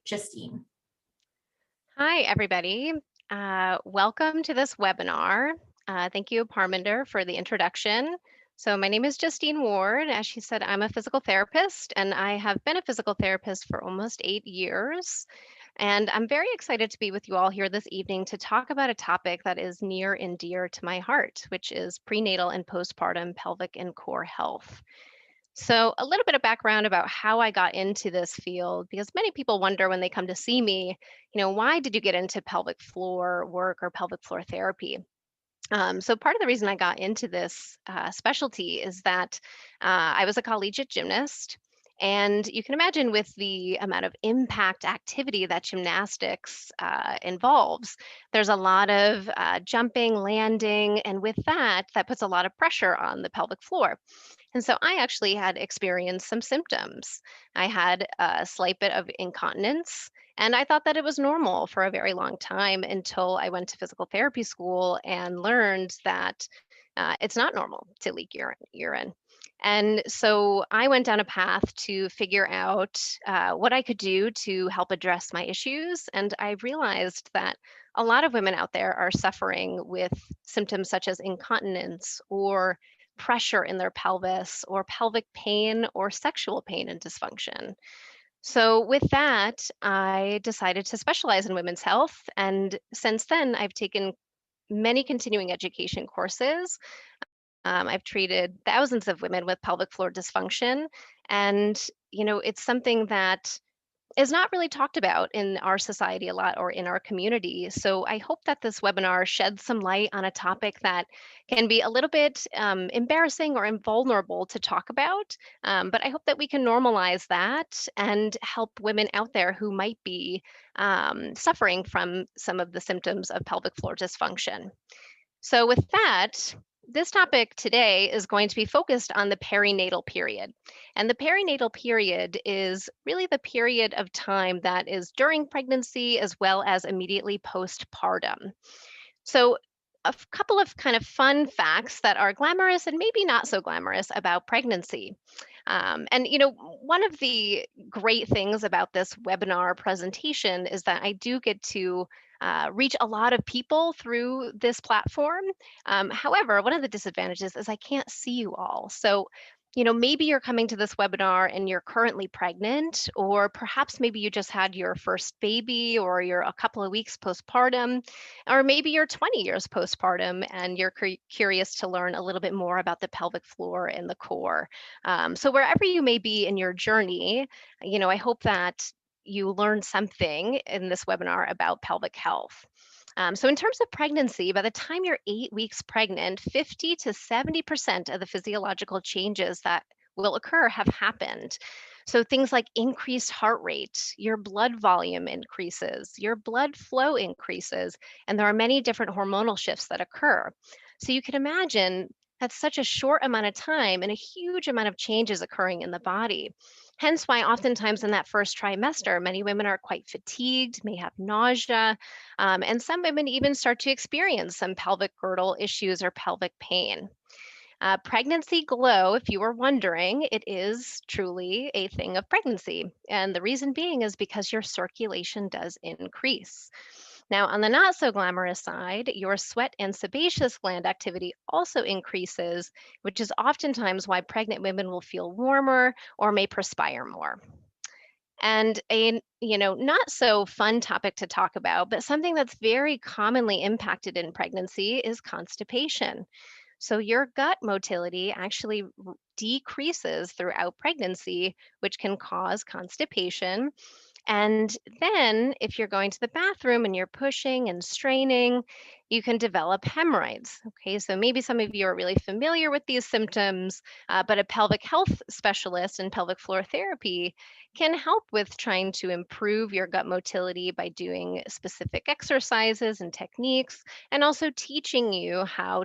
Justine. Hi, everybody. Welcome to this webinar. Thank you, Parminder, for the introduction. So my name is Justine Ward. As she said, I'm a physical therapist, and I have been a physical therapist for almost 8 years. And I'm very excited to be with you all here this evening to talk about a topic that is near and dear to my heart, which is prenatal and postpartum pelvic and core health. So, a little bit of background about how I got into this field, because many people wonder when they come to see me, why did you get into pelvic floor work or pelvic floor therapy? So, part of the reason I got into this specialty is that I was a collegiate gymnast. And you can imagine with the amount of impact activity that gymnastics involves, there's a lot of jumping, landing, and with that, that puts a lot of pressure on the pelvic floor. And so I actually had experienced some symptoms. I had a slight bit of incontinence, and I thought that it was normal for a very long time until I went to physical therapy school and learned that it's not normal to leak urine. And so I went down a path to figure out what I could do to help address my issues. And I realized that a lot of women out there are suffering with symptoms such as incontinence or pressure in their pelvis or pelvic pain or sexual pain and dysfunction. So, with that, I decided to specialize in women's health. And since then, I've taken many continuing education courses. I've treated thousands of women with pelvic floor dysfunction. And, it's something that is not really talked about in our society a lot or in our community. So I hope that this webinar sheds some light on a topic that can be a little bit embarrassing or invulnerable to talk about. But I hope that we can normalize that and help women out there who might be suffering from some of the symptoms of pelvic floor dysfunction. So, with that, this topic today is going to be focused on the perinatal period. And the perinatal period is really the period of time that is during pregnancy as well as immediately postpartum. So, couple of kind of fun facts that are glamorous and maybe not so glamorous about pregnancy. One of the great things about this webinar presentation is that I do get to reach a lot of people through this platform. However, one of the disadvantages is I can't see you all. So, maybe you're coming to this webinar and you're currently pregnant, or perhaps maybe you just had your first baby, or you're a couple of weeks postpartum, or maybe you're 20 years postpartum and you're curious to learn a little bit more about the pelvic floor and the core. So, wherever you may be in your journey, I hope that you learn something in this webinar about pelvic health. So, in terms of pregnancy, by the time you're 8 weeks pregnant, 50 to 70% of the physiological changes that will occur have happened. So, things like increased heart rate, your blood volume increases, your blood flow increases, and there are many different hormonal shifts that occur. So, you can imagine that's such a short amount of time and a huge amount of changes occurring in the body. Hence, why oftentimes in that first trimester, many women are quite fatigued, may have nausea, and some women even start to experience some pelvic girdle issues or pelvic pain. Pregnancy glow, if you were wondering, it is truly a thing of pregnancy. And the reason being is because your circulation does increase. Now, on the not so glamorous side, your sweat and sebaceous gland activity also increases, which is oftentimes why pregnant women will feel warmer or may perspire more. And a not so fun topic to talk about, but something that's very commonly impacted in pregnancy is constipation. So your gut motility actually decreases throughout pregnancy, which can cause constipation. And then, if you're going to the bathroom and you're pushing and straining, you can develop hemorrhoids. Okay, so maybe some of you are really familiar with these symptoms, but a pelvic health specialist in pelvic floor therapy can help with trying to improve your gut motility by doing specific exercises and techniques, and also teaching you how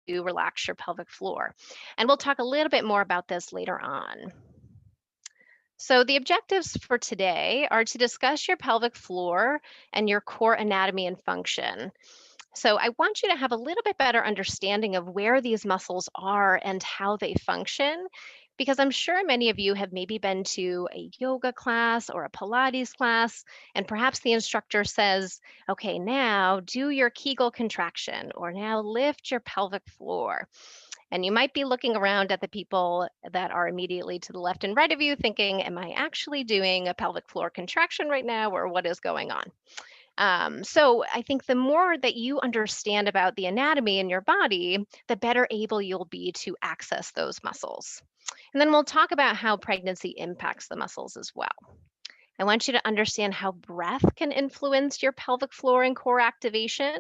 to relax your pelvic floor. And we'll talk a little bit more about this later on. So, the objectives for today are to discuss your pelvic floor and your core anatomy and function. So, I want you to have a little bit better understanding of where these muscles are and how they function, because I'm sure many of you have maybe been to a yoga class or a Pilates class, and perhaps the instructor says, okay, now do your Kegel contraction, or now lift your pelvic floor. And you might be looking around at the people that are immediately to the left and right of you thinking, am I actually doing a pelvic floor contraction right now, or what is going on? So I think the more that you understand about the anatomy in your body, the better able you'll be to access those muscles. And then we'll talk about how pregnancy impacts the muscles as well. I want you to understand how breath can influence your pelvic floor and core activation,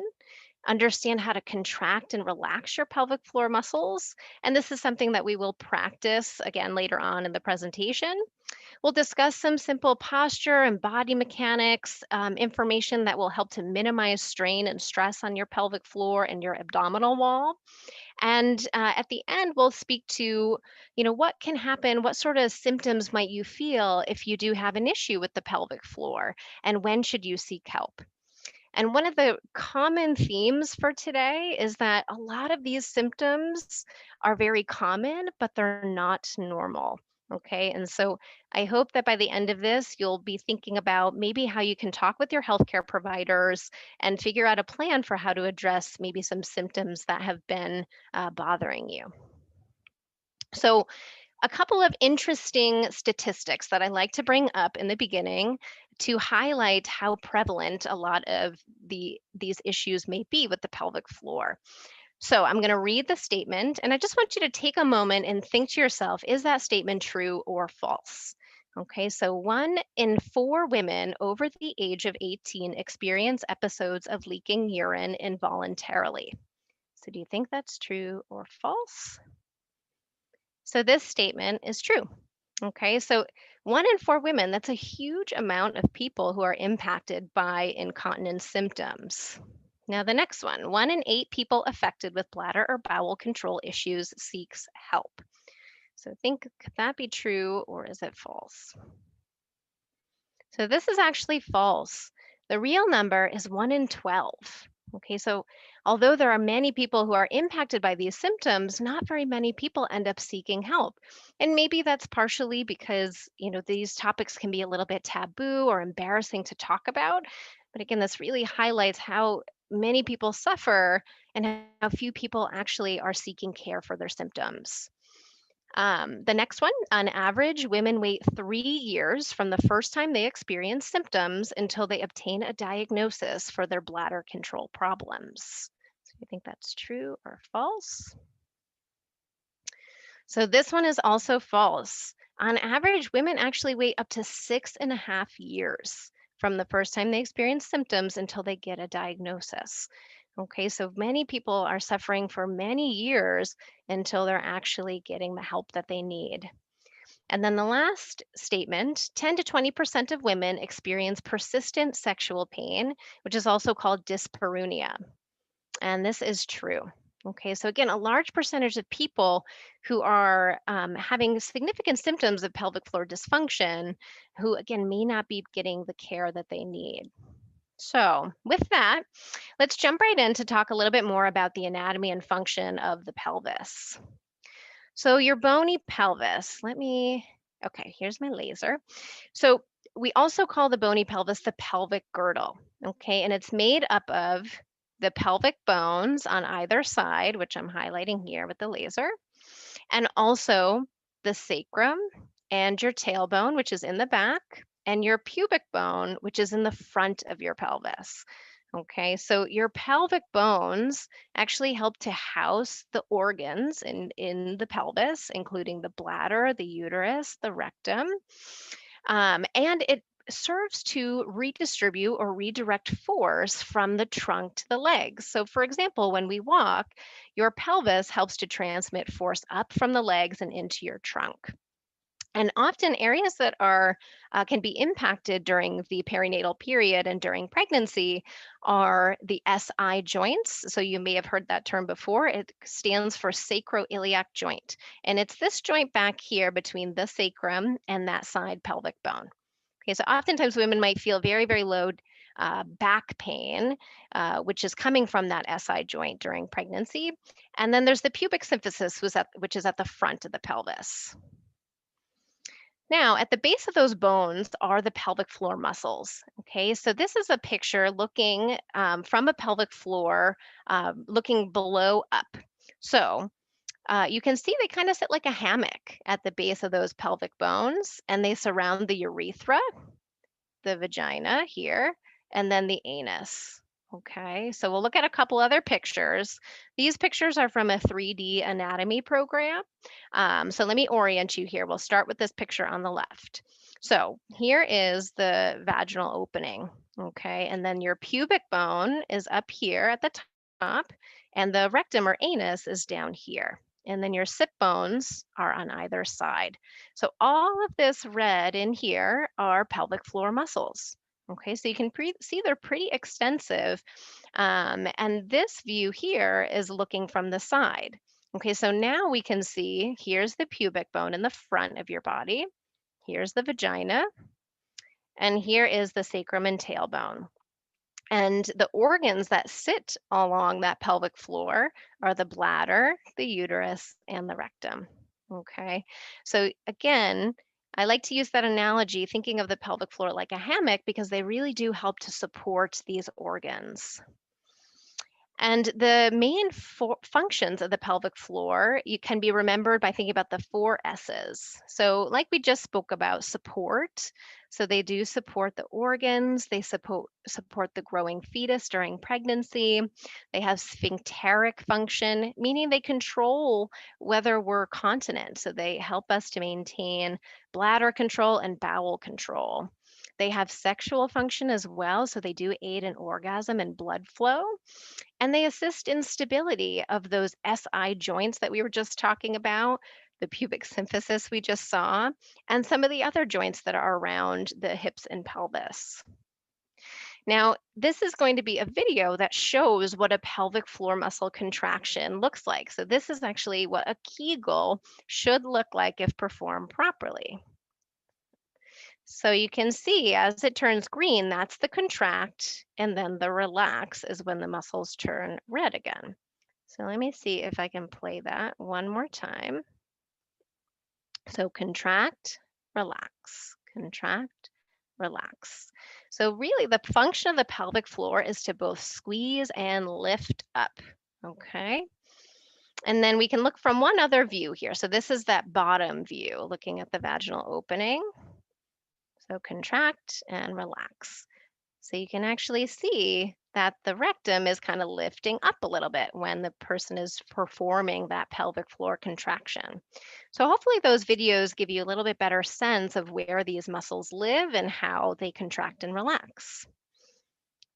understand how to contract and relax your pelvic floor muscles. And this is something that we will practice again later on in the presentation. We'll discuss some simple posture and body mechanics, information that will help to minimize strain and stress on your pelvic floor and your abdominal wall. And at the end, we'll speak to, what can happen, what sort of symptoms might you feel if you do have an issue with the pelvic floor, and when should you seek help? And one of the common themes for today is that a lot of these symptoms are very common, but they're not normal. Okay. And so I hope that by the end of this, you'll be thinking about maybe how you can talk with your healthcare providers and figure out a plan for how to address maybe some symptoms that have been bothering you. So, a couple of interesting statistics that I like to bring up in the beginning to highlight how prevalent a lot of these issues may be with the pelvic floor. So I'm going to read the statement, and I just want you to take a moment and think to yourself, is that statement true or false? Okay, so 1 in 4 women over the age of 18 experience episodes of leaking urine involuntarily. So do you think that's true or false? So this statement is true. Okay, so 1 in 4 women, that's a huge amount of people who are impacted by incontinence symptoms. Now, the next one in 8 people affected with bladder or bowel control issues seeks help. So think, could that be true or is it false? So this is actually false. The real number is 1 in 12. Okay, so although there are many people who are impacted by these symptoms, not very many people end up seeking help. And maybe that's partially because, these topics can be a little bit taboo or embarrassing to talk about. But again, this really highlights how many people suffer and how few people actually are seeking care for their symptoms. The next one, on average, women wait 3 years from the first time they experience symptoms until they obtain a diagnosis for their bladder control problems. So you think that's true or false? So this one is also false. On average, women actually wait up to 6.5 years from the first time they experience symptoms until they get a diagnosis. Okay, so many people are suffering for many years until they're actually getting the help that they need. And then the last statement, 10 to 20% of women experience persistent sexual pain, which is also called dyspareunia. And this is true. Okay, so again, a large percentage of people who are having significant symptoms of pelvic floor dysfunction, who again may not be getting the care that they need. So, with that, let's jump right in to talk a little bit more about the anatomy and function of the pelvis. So, your bony pelvis, okay, here's my laser. So, we also call the bony pelvis the pelvic girdle, okay, and it's made up of the pelvic bones on either side, which I'm highlighting here with the laser, and also the sacrum and your tailbone, which is in the back, and your pubic bone, which is in the front of your pelvis. Okay, so your pelvic bones actually help to house the organs in the pelvis, including the bladder, the uterus, the rectum, and it serves to redistribute or redirect force from the trunk to the legs. So, for example, when we walk, your pelvis helps to transmit force up from the legs and into your trunk. And often areas that are can be impacted during the perinatal period and during pregnancy are the SI joints. So you may have heard that term before. It stands for sacroiliac joint. And it's this joint back here between the sacrum and that side pelvic bone. Okay, so oftentimes women might feel very, very low back pain, which is coming from that SI joint during pregnancy. And then there's the pubic symphysis, which is at the front of the pelvis. Now, at the base of those bones are the pelvic floor muscles. Okay, so this is a picture looking from a pelvic floor, looking below up. So you can see they kind of sit like a hammock at the base of those pelvic bones, and they surround the urethra, the vagina here, and then the anus. Okay, so we'll look at a couple other pictures. These pictures are from a 3D anatomy program. So let me orient you here. We'll start with this picture on the left. So here is the vaginal opening. Okay, and then your pubic bone is up here at the top, and the rectum or anus is down here. And then your sit bones are on either side. So all of this red in here are pelvic floor muscles. Okay, so you can see they're pretty extensive. And this view here is looking from the side. Okay, so now we can see here's the pubic bone in the front of your body. Here's the vagina. And here is the sacrum and tailbone. And the organs that sit along that pelvic floor are the bladder, the uterus, and the rectum. Okay. So again, I like to use that analogy, thinking of the pelvic floor like a hammock, because they really do help to support these organs. And the main functions of the pelvic floor you can be remembered by thinking about the four S's. So, like we just spoke about, support. So they do support the organs. They support the growing fetus during pregnancy. They have sphincteric function, meaning they control whether we're continent. So they help us to maintain bladder control and bowel control. They have sexual function as well, so they do aid in orgasm and blood flow, and they assist in stability of those SI joints that we were just talking about, the pubic symphysis we just saw, and some of the other joints that are around the hips and pelvis. Now, this is going to be a video that shows what a pelvic floor muscle contraction looks like. So this is actually what a Kegel should look like if performed properly. So you can see as it turns green, that's the contract, and then the relax is when the muscles turn red again. So let me see if I can play that one more time. So contract, relax, contract, relax. So really the function of the pelvic floor is to both squeeze and lift up, okay? And then we can look from one other view here. So this is that bottom view, looking at the vaginal opening. So contract and relax. So you can actually see that the rectum is kind of lifting up a little bit when the person is performing that pelvic floor contraction. So hopefully those videos give you a little bit better sense of where these muscles live and how they contract and relax.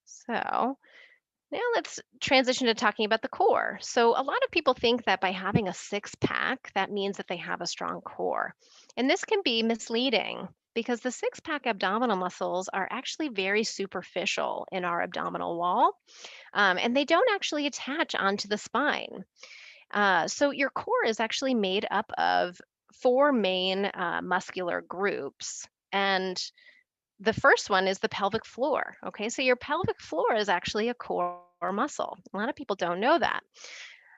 So now let's transition to talking about the core. So a lot of people think that by having a six pack, that means that they have a strong core. And this can be misleading because the six pack abdominal muscles are actually very superficial in our abdominal wall, and they don't actually attach onto the spine. So your core is actually made up of four main muscular groups. And the first one is the pelvic floor. Okay, so your pelvic floor is actually a core muscle. A lot of people don't know that.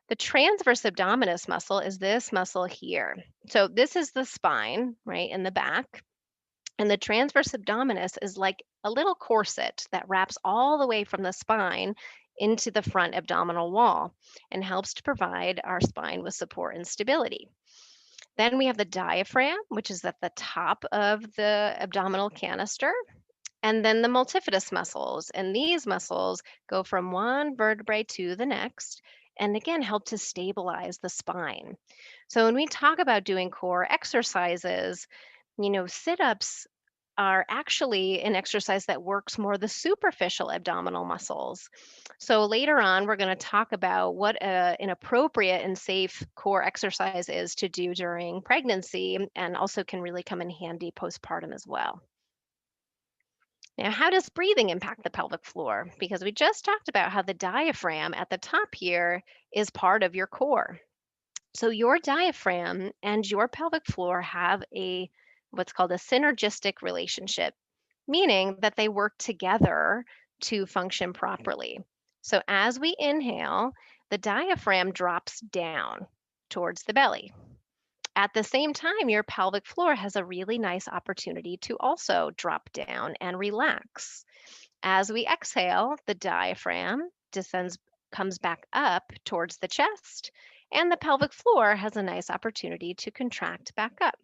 The transverse abdominis muscle is this muscle here. So this is the spine, right, in the back. And the transverse abdominis is like a little corset that wraps all the way from the spine into the front abdominal wall and helps to provide our spine with support and stability. Then we have the diaphragm, which is at the top of the abdominal canister, and then the multifidus muscles. And these muscles go from one vertebrae to the next and again help to stabilize the spine. So when we talk about doing core exercises, sit ups are actually an exercise that works more the superficial abdominal muscles. So later on, we're going to talk about what an appropriate and safe core exercise is to do during pregnancy and also can really come in handy postpartum as well. Now, how does breathing impact the pelvic floor? Because we just talked about how the diaphragm at the top here is part of your core. So your diaphragm and your pelvic floor have what's called a synergistic relationship, meaning that they work together to function properly. So as we inhale, the diaphragm drops down towards the belly. At the same time, your pelvic floor has a really nice opportunity to also drop down and relax. As we exhale, the diaphragm descends, comes back up towards the chest, and the pelvic floor has a nice opportunity to contract back up.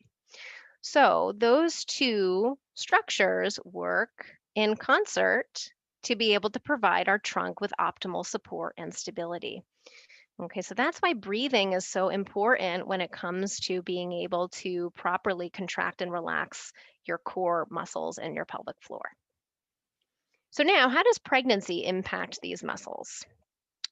So, those two structures work in concert to be able to provide our trunk with optimal support and stability. Okay, so that's why breathing is so important when it comes to being able to properly contract and relax your core muscles and your pelvic floor. So, now how does pregnancy impact these muscles?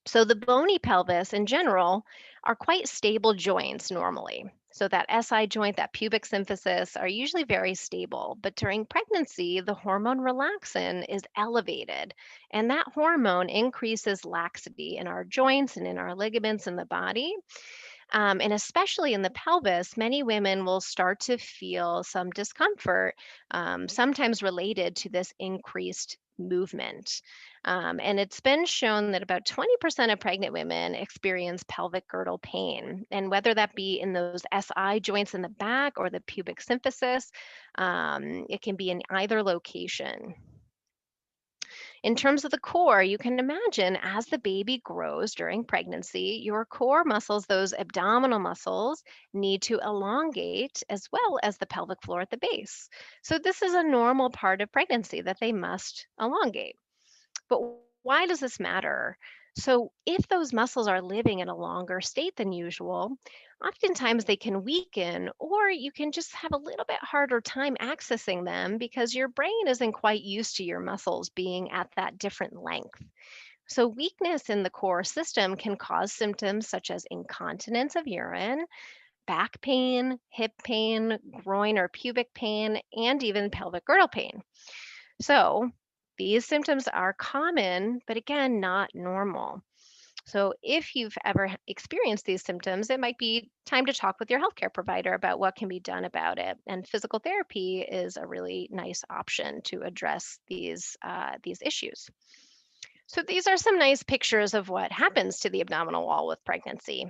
So, the bony pelvis in general are quite stable joints normally. So, that SI joint, that pubic symphysis are usually very stable. But during pregnancy, the hormone relaxin is elevated. And that hormone increases laxity in our joints and in our ligaments in the body. And especially in the pelvis, many women will start to feel some discomfort, sometimes related to this increased movement. And it's been shown that about 20% of pregnant women experience pelvic girdle pain. And whether that be in those SI joints in the back or the pubic symphysis, it can be in either location. In terms of the core, you can imagine as the baby grows during pregnancy, your core muscles, those abdominal muscles, need to elongate as well as the pelvic floor at the base. So, this is a normal part of pregnancy that they must elongate. But why does this matter? So, if those muscles are living in a longer state than usual, oftentimes they can weaken, or you can just have a little bit harder time accessing them because your brain isn't quite used to your muscles being at that different length. So, weakness in the core system can cause symptoms such as incontinence of urine, back pain, hip pain, groin or pubic pain, and even pelvic girdle pain. So, these symptoms are common, but again, not normal. So, if you've ever experienced these symptoms, it might be time to talk with your healthcare provider about what can be done about it. And physical therapy is a really nice option to address these issues. So, these are some nice pictures of what happens to the abdominal wall with pregnancy.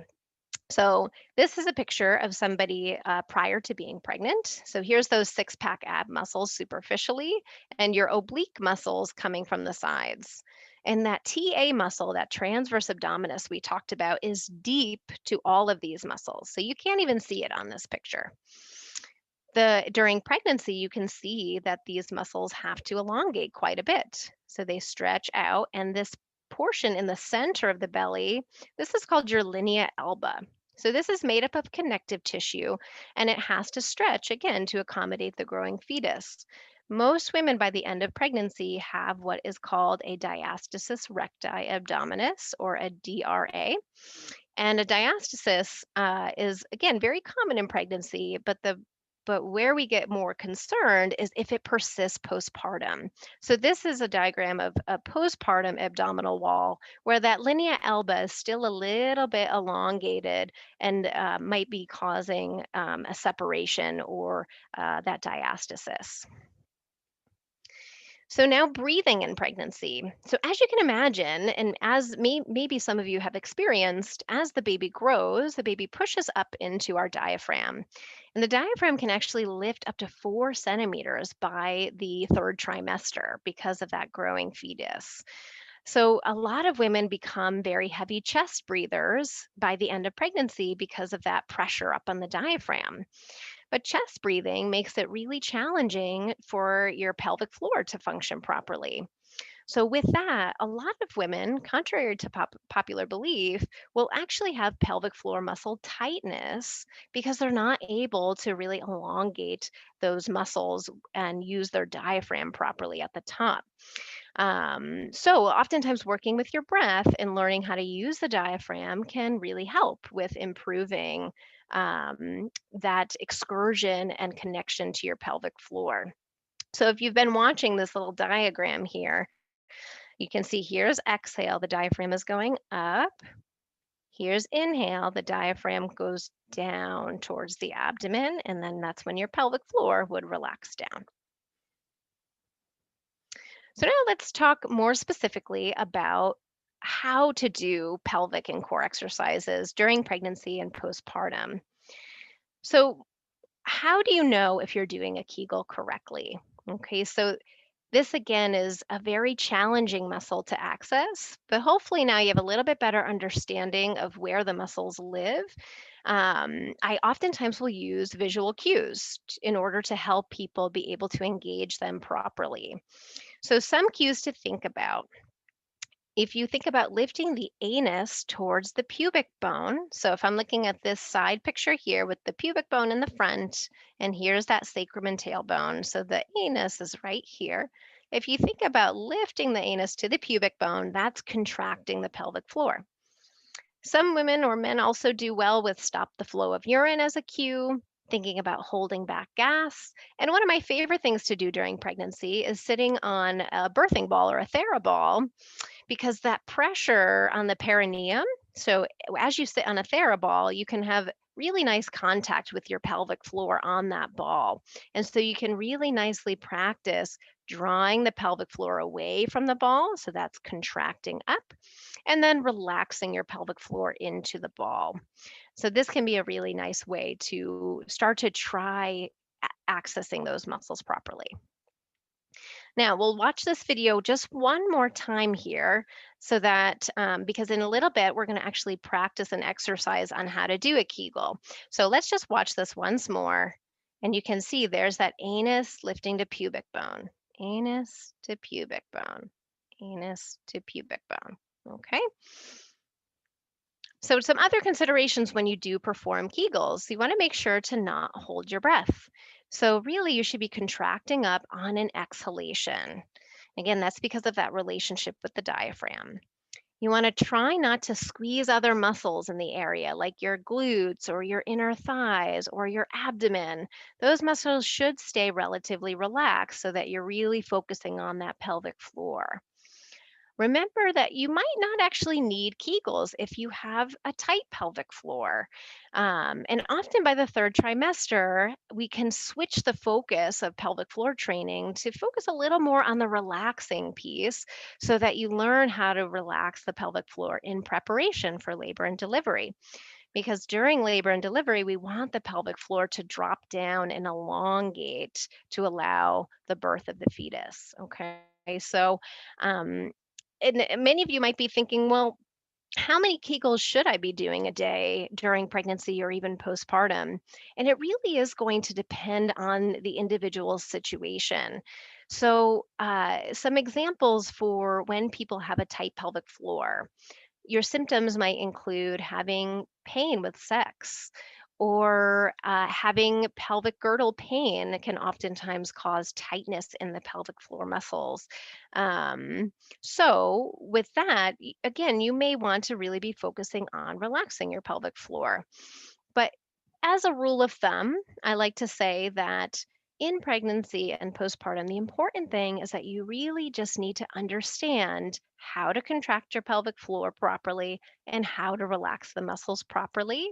So this is a picture of somebody prior to being pregnant. So here's those six-pack ab muscles superficially, and your oblique muscles coming from the sides. And that TA muscle, that transverse abdominis we talked about, is deep to all of these muscles. So you can't even see it on this picture. During pregnancy, you can see that these muscles have to elongate quite a bit. So they stretch out, and this portion in the center of the belly, this is called your linea alba. So this is made up of connective tissue, and it has to stretch again to accommodate the growing fetus. Most women by the end of pregnancy have what is called a diastasis recti abdominis, or a DRA. And a diastasis is again very common in pregnancy, but where we get more concerned is if it persists postpartum. So this is a diagram of a postpartum abdominal wall where that linea alba is still a little bit elongated and might be causing a separation or that diastasis. So now breathing in pregnancy. So as you can imagine, and as maybe some of you have experienced, as the baby grows, the baby pushes up into our diaphragm. And the diaphragm can actually lift up to 4 centimeters by the third trimester because of that growing fetus. So a lot of women become very heavy chest breathers by the end of pregnancy because of that pressure up on the diaphragm. But chest breathing makes it really challenging for your pelvic floor to function properly. So, with that, a lot of women, contrary to popular belief, will actually have pelvic floor muscle tightness because they're not able to really elongate those muscles and use their diaphragm properly at the top. So, oftentimes, working with your breath and learning how to use the diaphragm can really help with improving that excursion and connection to your pelvic floor. So, if you've been watching this little diagram here, you can see here's exhale, the diaphragm is going up. Here's inhale, the diaphragm goes down towards the abdomen, and then that's when your pelvic floor would relax down. So now let's talk more specifically about how to do pelvic and core exercises during pregnancy and postpartum. So how do you know if you're doing a Kegel correctly? Okay, so this again is a very challenging muscle to access, but hopefully now you have a little bit better understanding of where the muscles live. I oftentimes will use visual cues in order to help people be able to engage them properly. So, some cues to think about. If you think about lifting the anus towards the pubic bone, so if I'm looking at this side picture here with the pubic bone in the front, and here's that sacrum and tailbone, so the anus is right here. If you think about lifting the anus to the pubic bone, that's contracting the pelvic floor. Some women or men also do well with stop the flow of urine as a cue, thinking about holding back gas. And one of my favorite things to do during pregnancy is sitting on a birthing ball or a TheraBall because that pressure on the perineum, so as you sit on a TheraBall, you can have really nice contact with your pelvic floor on that ball. And so you can really nicely practice drawing the pelvic floor away from the ball. So that's contracting up and then relaxing your pelvic floor into the ball. So this can be a really nice way to start to try accessing those muscles properly. Now, we'll watch this video just one more time here so that, because in a little bit, we're going to actually practice an exercise on how to do a Kegel. So let's just watch this once more. And you can see there's that anus lifting to pubic bone, anus to pubic bone, anus to pubic bone. Okay. So, some other considerations when you do perform Kegels, you want to make sure to not hold your breath. So, really, you should be contracting up on an exhalation. Again, that's because of that relationship with the diaphragm. You want to try not to squeeze other muscles in the area, like your glutes or your inner thighs or your abdomen. Those muscles should stay relatively relaxed so that you're really focusing on that pelvic floor. Remember that you might not actually need Kegels if you have a tight pelvic floor. And often by the third trimester, we can switch the focus of pelvic floor training to focus a little more on the relaxing piece so that you learn how to relax the pelvic floor in preparation for labor and delivery. Because during labor and delivery, we want the pelvic floor to drop down and elongate to allow the birth of the fetus. Okay. So, um, and many of you might be thinking, well, how many Kegels should I be doing a day during pregnancy or even postpartum? And it really is going to depend on the individual situation. So, some examples for when people have a tight pelvic floor. Your symptoms might include having pain with sex or having pelvic girdle pain that can oftentimes cause tightness in the pelvic floor muscles. So, with that, again, you may want to really be focusing on relaxing your pelvic floor. But as a rule of thumb, I like to say that in pregnancy and postpartum, the important thing is that you really just need to understand how to contract your pelvic floor properly and how to relax the muscles properly.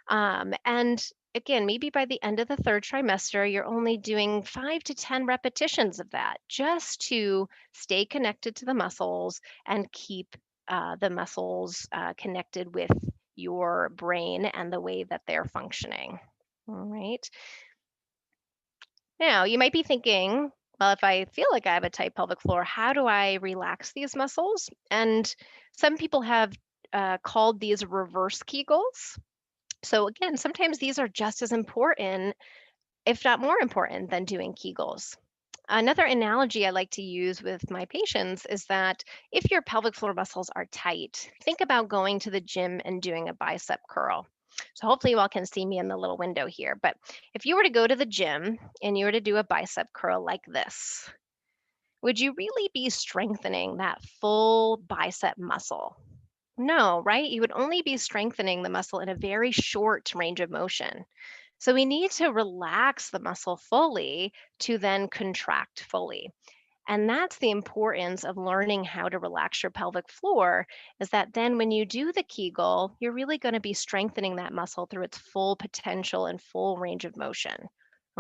And again, maybe by the end of the third trimester, you're only doing 5 to 10 repetitions of that just to stay connected to the muscles and keep the muscles connected with your brain and the way that they're functioning. All right. Now, you might be thinking, well, if I feel like I have a tight pelvic floor, how do I relax these muscles? And some people have called these reverse Kegels. So, again, sometimes these are just as important, if not more important, than doing Kegels. Another analogy I like to use with my patients is that if your pelvic floor muscles are tight, think about going to the gym and doing a bicep curl. So hopefully you all can see me in the little window here. But if you were to go to the gym and you were to do a bicep curl like this, would you really be strengthening that full bicep muscle? No, right? You would only be strengthening the muscle in a very short range of motion. So we need to relax the muscle fully to then contract fully. And that's the importance of learning how to relax your pelvic floor, is that then when you do the Kegel, you're really going to be strengthening that muscle through its full potential and full range of motion.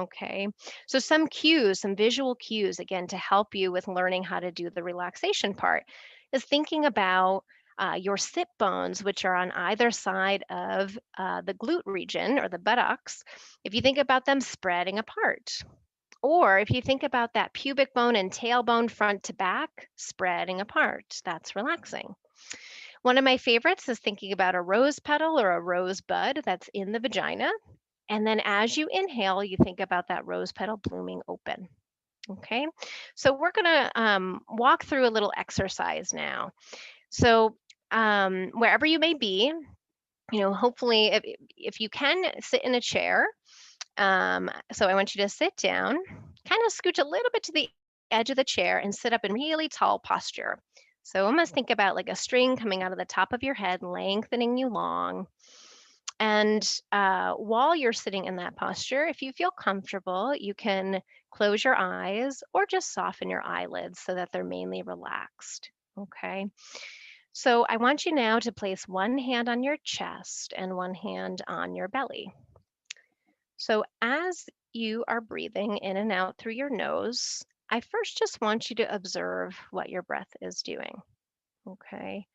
Okay, so some cues, some visual cues, again, to help you with learning how to do the relaxation part is thinking about your sit bones, which are on either side of the glute region or the buttocks, if you think about them spreading apart. Or if you think about that pubic bone and tailbone front to back spreading apart, that's relaxing. One of my favorites is thinking about a rose petal or a rose bud that's in the vagina. And then as you inhale, you think about that rose petal blooming open. Okay, so we're going to walk through a little exercise now. So wherever you may be, hopefully if you can sit in a chair, so I want you to sit down, kind of scooch a little bit to the edge of the chair and sit up in really tall posture. So almost think about like a string coming out of the top of your head, lengthening you long. And while you're sitting in that posture, if you feel comfortable, you can close your eyes or just soften your eyelids so that they're mainly relaxed. Okay. So I want you now to place one hand on your chest and one hand on your belly. So as you are breathing in and out through your nose, I first just want you to observe what your breath is doing. Okay.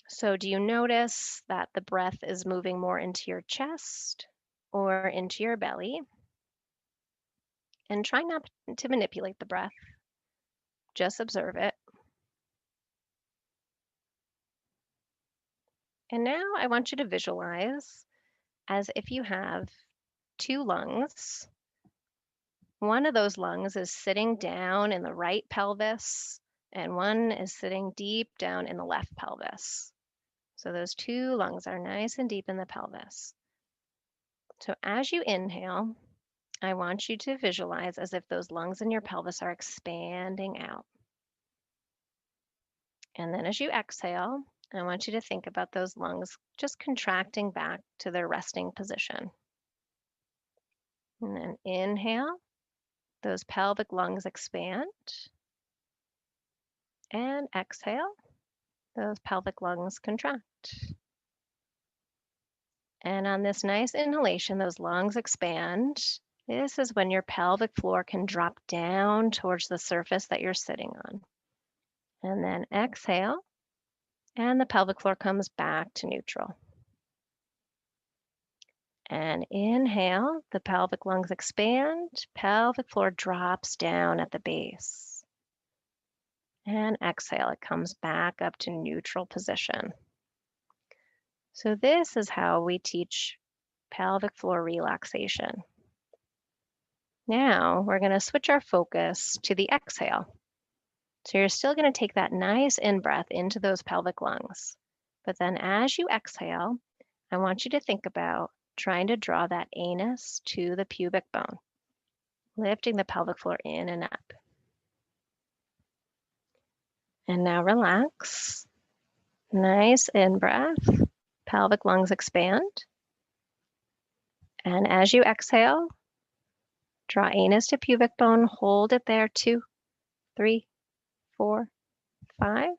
So do you notice that the breath is moving more into your chest or into your belly? And try not to manipulate the breath. Just observe it. And now I want you to visualize as if you have two lungs. One of those lungs is sitting down in the right pelvis, and one is sitting deep down in the left pelvis. So those two lungs are nice and deep in the pelvis. So as you inhale, I want you to visualize as if those lungs in your pelvis are expanding out. And then as you exhale, I want you to think about those lungs just contracting back to their resting position. And then inhale, those pelvic lungs expand. And exhale, those pelvic lungs contract. And on this nice inhalation, those lungs expand. This is when your pelvic floor can drop down towards the surface that you're sitting on. And then exhale, and the pelvic floor comes back to neutral. And inhale, the pelvic lungs expand, pelvic floor drops down at the base. And exhale, it comes back up to neutral position. So this is how we teach pelvic floor relaxation. Now we're going to switch our focus to the exhale. So you're still going to take that nice in-breath into those pelvic lungs. But then as you exhale, I want you to think about trying to draw that anus to the pubic bone, lifting the pelvic floor in and up. And now relax. Nice in-breath. Pelvic lungs expand. And as you exhale, draw anus to pubic bone, hold it there, 2, 3, 4, 5.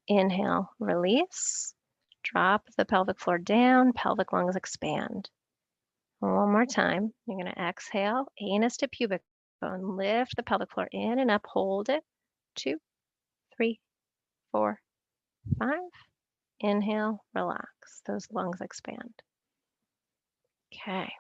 Inhale, release. Drop the pelvic floor down, pelvic lungs expand. One more time. You're going to exhale, anus to pubic bone, lift the pelvic floor in and up, hold it, 2, 3, 4, 5. Inhale, relax. Those lungs expand. Okay.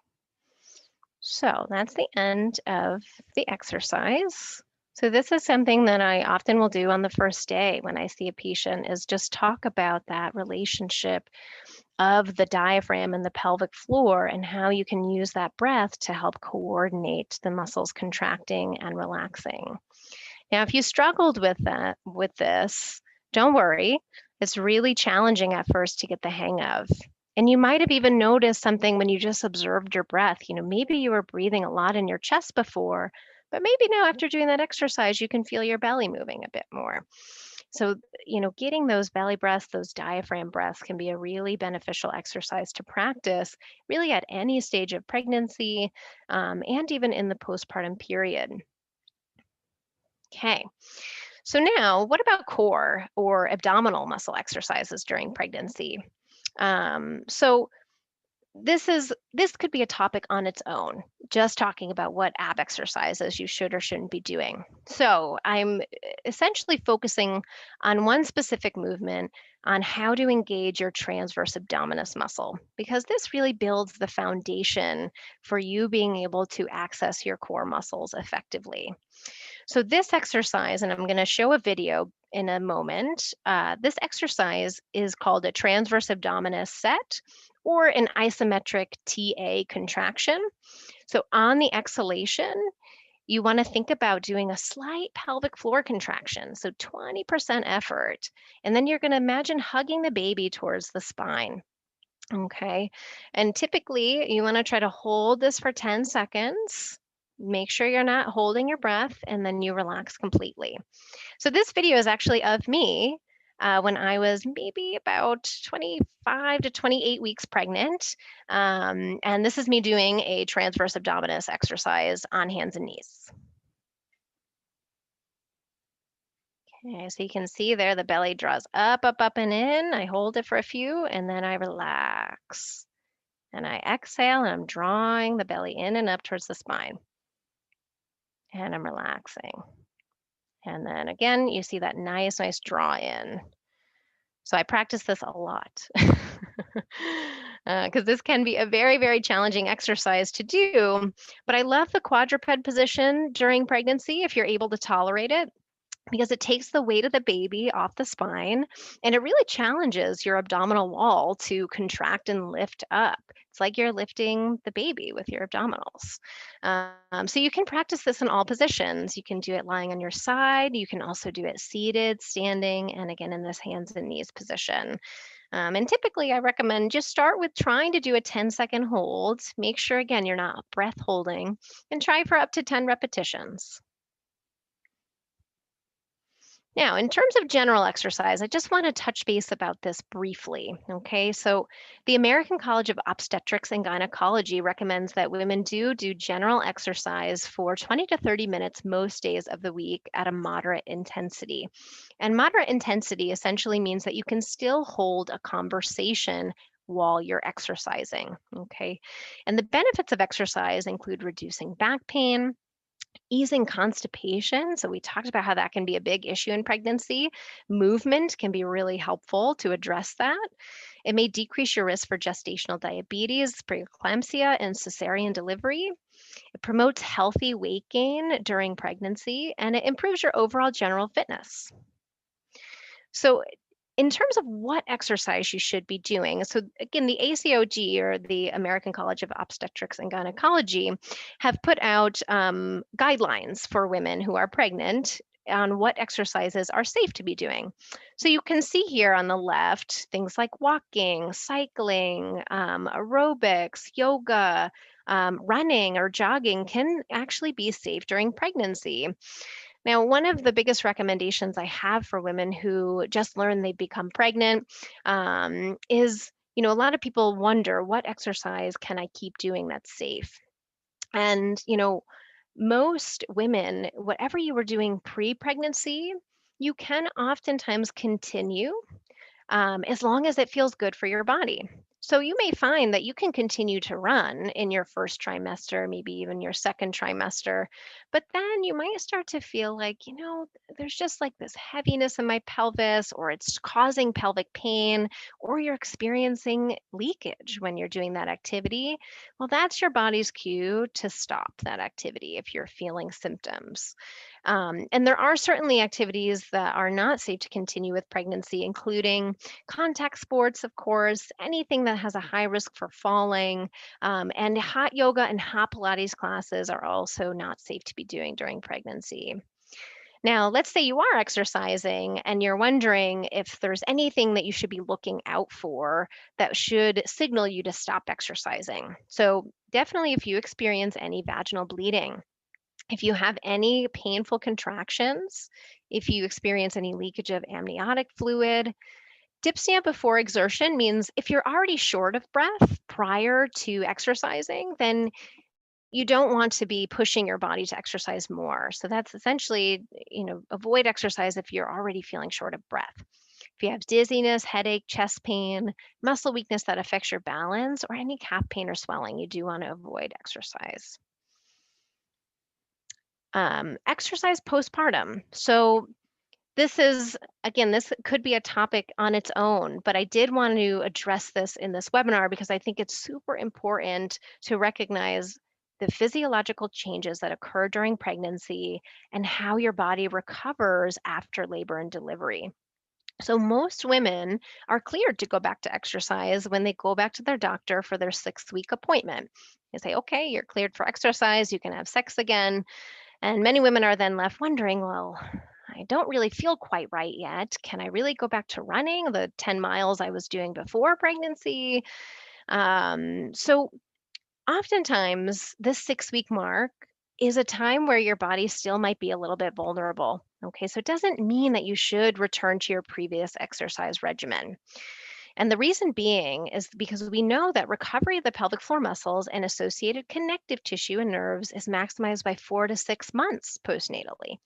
So that's the end of the exercise. So this is something that I often will do on the first day when I see a patient is just talk about that relationship of the diaphragm and the pelvic floor and how you can use that breath to help coordinate the muscles contracting and relaxing. Now, if you struggled with this, don't worry. It's really challenging at first to get the hang of. And you might have even noticed something when you just observed your breath. Maybe you were breathing a lot in your chest before, but maybe now after doing that exercise, you can feel your belly moving a bit more. So, getting those belly breaths, those diaphragm breaths can be a really beneficial exercise to practice really at any stage of pregnancy and even in the postpartum period. Okay. So now, what about core or abdominal muscle exercises during pregnancy? So this could be a topic on its own, just talking about what ab exercises you should or shouldn't be doing. So I'm essentially focusing on one specific movement on how to engage your transverse abdominis muscle, because this really builds the foundation for you being able to access your core muscles effectively. So this exercise, and I'm going to show a video in a moment, this exercise is called a transverse abdominis set or an isometric TA contraction. So on the exhalation, you want to think about doing a slight pelvic floor contraction, so 20% effort. And then you're going to imagine hugging the baby towards the spine. Okay. And typically, you want to try to hold this for 10 seconds. Make sure you're not holding your breath, and then you relax completely. So, this video is actually of me when I was maybe about 25 to 28 weeks pregnant. And this is me doing a transverse abdominis exercise on hands and knees. Okay, so you can see there the belly draws up, up, up, and in. I hold it for a few, and then I relax. And I exhale, and I'm drawing the belly in and up towards the spine. And I'm relaxing. And then again, you see that nice draw in. So I practice this a lot because this can be a very, very challenging exercise to do. But I love the quadruped position during pregnancy if you're able to tolerate it, because it takes the weight of the baby off the spine and it really challenges your abdominal wall to contract and lift up. It's like you're lifting the baby with your abdominals. So you can practice this in all positions. You can do it lying on your side. You can also do it seated, standing, and again in this hands and knees position. And typically, I recommend just start with trying to do a 10-second hold. Make sure, again, you're not breath holding, and try for up to 10 repetitions. Now, in terms of general exercise, I just want to touch base about this briefly. Okay, so the American College of Obstetrics and Gynecology recommends that women do general exercise for 20 to 30 minutes most days of the week at a moderate intensity. And moderate intensity essentially means that you can still hold a conversation while you're exercising. Okay, and the benefits of exercise include reducing back pain, easing constipation. So we talked about how that can be a big issue in pregnancy. Movement can be really helpful to address that. It may decrease your risk for gestational diabetes, preeclampsia, and cesarean delivery. It promotes healthy weight gain during pregnancy, and it improves your overall general fitness. So in terms of what exercise you should be doing, so again, the ACOG, or the American College of Obstetrics and Gynecology, have put out guidelines for women who are pregnant on what exercises are safe to be doing. So you can see here on the left things like walking, cycling, aerobics, yoga, running, or jogging can actually be safe during pregnancy. Now, one of the biggest recommendations I have for women who just learned they've become pregnant is, a lot of people wonder, what exercise can I keep doing that's safe? And, most women, whatever you were doing pre-pregnancy, you can oftentimes continue as long as it feels good for your body. So you may find that you can continue to run in your first trimester, maybe even your second trimester, but then you might start to feel like, there's just like this heaviness in my pelvis, or it's causing pelvic pain, or you're experiencing leakage when you're doing that activity. Well, that's your body's cue to stop that activity if you're feeling symptoms. And there are certainly activities that are not safe to continue with pregnancy, including contact sports, of course, anything that has a high risk for falling, and hot yoga and hot Pilates classes are also not safe to be doing during pregnancy. Now, let's say you are exercising and you're wondering if there's anything that you should be looking out for that should signal you to stop exercising. So, definitely if you experience any vaginal bleeding, if you have any painful contractions, if you experience any leakage of amniotic fluid, dyspnea before exertion means if you're already short of breath prior to exercising, then you don't want to be pushing your body to exercise more. So that's essentially, avoid exercise if you're already feeling short of breath. If you have dizziness, headache, chest pain, muscle weakness that affects your balance, or any calf pain or swelling, you do want to avoid exercise. Exercise postpartum. So this is, again, this could be a topic on its own, but I did want to address this in this webinar because I think it's super important to recognize the physiological changes that occur during pregnancy and how your body recovers after labor and delivery. So most women are cleared to go back to exercise when they go back to their doctor for their 6-week appointment. They say, okay, you're cleared for exercise, you can have sex again. And many women are then left wondering, well, I don't really feel quite right yet. Can I really go back to running the 10 miles I was doing before pregnancy? So oftentimes, this 6-week mark is a time where your body still might be a little bit vulnerable. Okay, so it doesn't mean that you should return to your previous exercise regimen. And the reason being is because we know that recovery of the pelvic floor muscles and associated connective tissue and nerves is maximized by 4 to 6 months postnatally.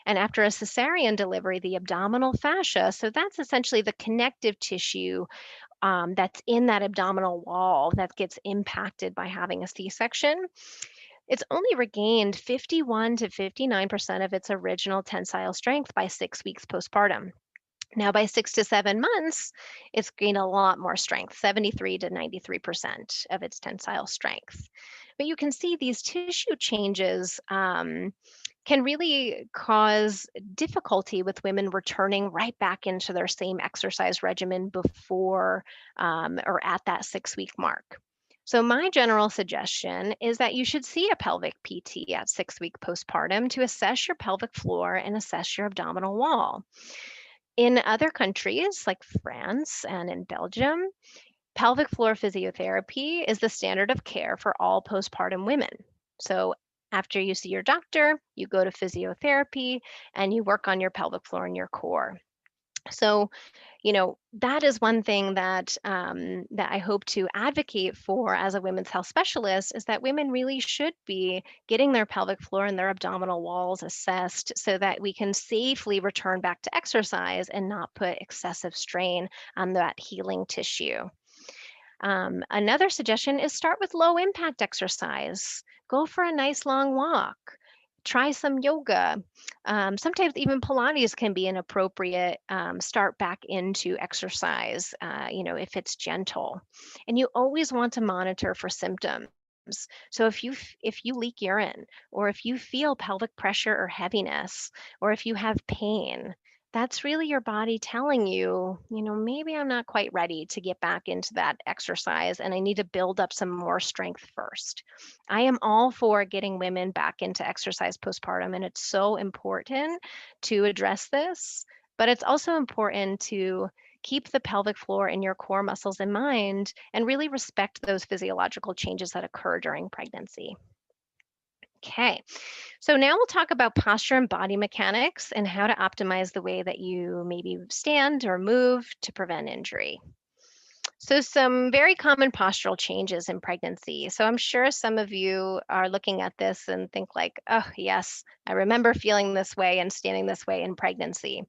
And after a cesarean delivery, the abdominal fascia, so that's essentially the connective tissue that's in that abdominal wall that gets impacted by having a C section, it's only regained 51 to 59% of its original tensile strength by 6 weeks postpartum. Now, by 6 to 7 months, it's gained a lot more strength, 73 to 93% of its tensile strength. But you can see these tissue changes can really cause difficulty with women returning right back into their same exercise regimen before or at that 6-week mark. So, my general suggestion is that you should see a pelvic PT at 6-week postpartum to assess your pelvic floor and assess your abdominal wall. In other countries like France and in Belgium, pelvic floor physiotherapy is the standard of care for all postpartum women. So after you see your doctor, you go to physiotherapy and you work on your pelvic floor and your core. So, that is one thing that I hope to advocate for as a women's health specialist is that women really should be getting their pelvic floor and their abdominal walls assessed so that we can safely return back to exercise and not put excessive strain on that healing tissue. Another suggestion is start with low impact exercise. Go for a nice long walk. Try some yoga. Sometimes even Pilates can be an appropriate start back into exercise, if it's gentle. And you always want to monitor for symptoms. So if you leak urine, or if you feel pelvic pressure or heaviness, or if you have pain, that's really your body telling you, maybe I'm not quite ready to get back into that exercise and I need to build up some more strength first. I am all for getting women back into exercise postpartum, and it's so important to address this, but it's also important to keep the pelvic floor and your core muscles in mind and really respect those physiological changes that occur during pregnancy. Okay, so now we'll talk about posture and body mechanics and how to optimize the way that you maybe stand or move to prevent injury. So, some very common postural changes in pregnancy. So, I'm sure some of you are looking at this and think, like, oh, yes, I remember feeling this way and standing this way in pregnancy.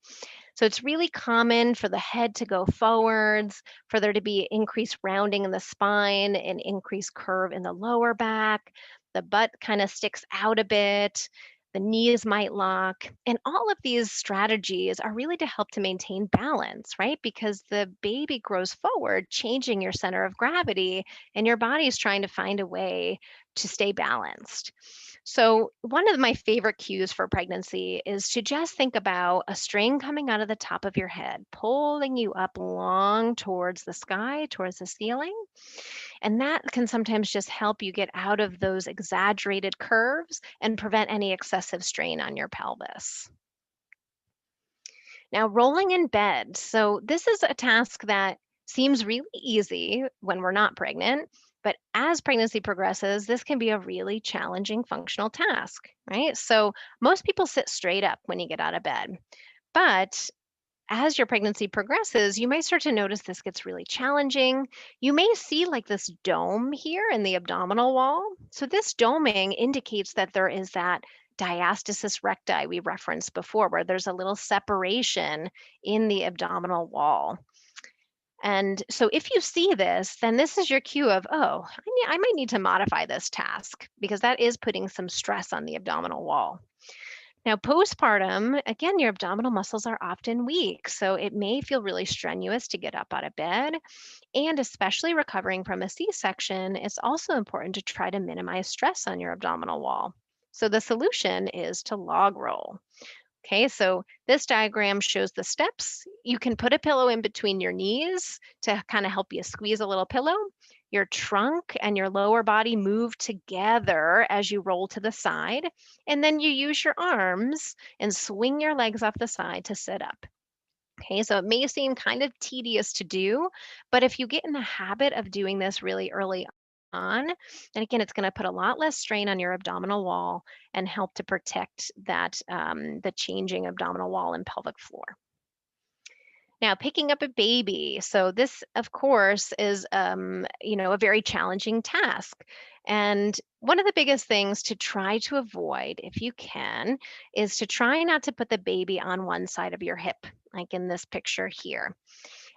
So, it's really common for the head to go forwards, for there to be increased rounding in the spine and increased curve in the lower back. The butt kind of sticks out a bit. The knees might lock. And all of these strategies are really to help to maintain balance, right? Because the baby grows forward, changing your center of gravity, and your body is trying to find a way to stay balanced. So, one of my favorite cues for pregnancy is to just think about a string coming out of the top of your head, pulling you up long towards the sky, towards the ceiling. And that can sometimes just help you get out of those exaggerated curves and prevent any excessive strain on your pelvis. Now, rolling in bed. So, this is a task that seems really easy when we're not pregnant, but as pregnancy progresses, this can be a really challenging functional task, right? So, most people sit straight up when you get out of bed. But as your pregnancy progresses, you might start to notice this gets really challenging. You may see like this dome here in the abdominal wall. So, this doming indicates that there is that diastasis recti we referenced before, where there's a little separation in the abdominal wall. And so if you see this, then this is your cue of, oh, I might need to modify this task because that is putting some stress on the abdominal wall. Now, postpartum, again, your abdominal muscles are often weak, so it may feel really strenuous to get up out of bed. And especially recovering from a C-section, it's also important to try to minimize stress on your abdominal wall. So the solution is to log roll. Okay, so this diagram shows the steps. You can put a pillow in between your knees to kind of help you squeeze a little pillow. Your trunk and your lower body move together as you roll to the side. And then you use your arms and swing your legs off the side to sit up. Okay, so it may seem kind of tedious to do, but if you get in the habit of doing this really early on, then again, it's going to put a lot less strain on your abdominal wall and help to protect that the changing abdominal wall and pelvic floor. Now, picking up a baby. So this, of course, is a very challenging task. And one of the biggest things to try to avoid, if you can, is to try not to put the baby on one side of your hip, like in this picture here.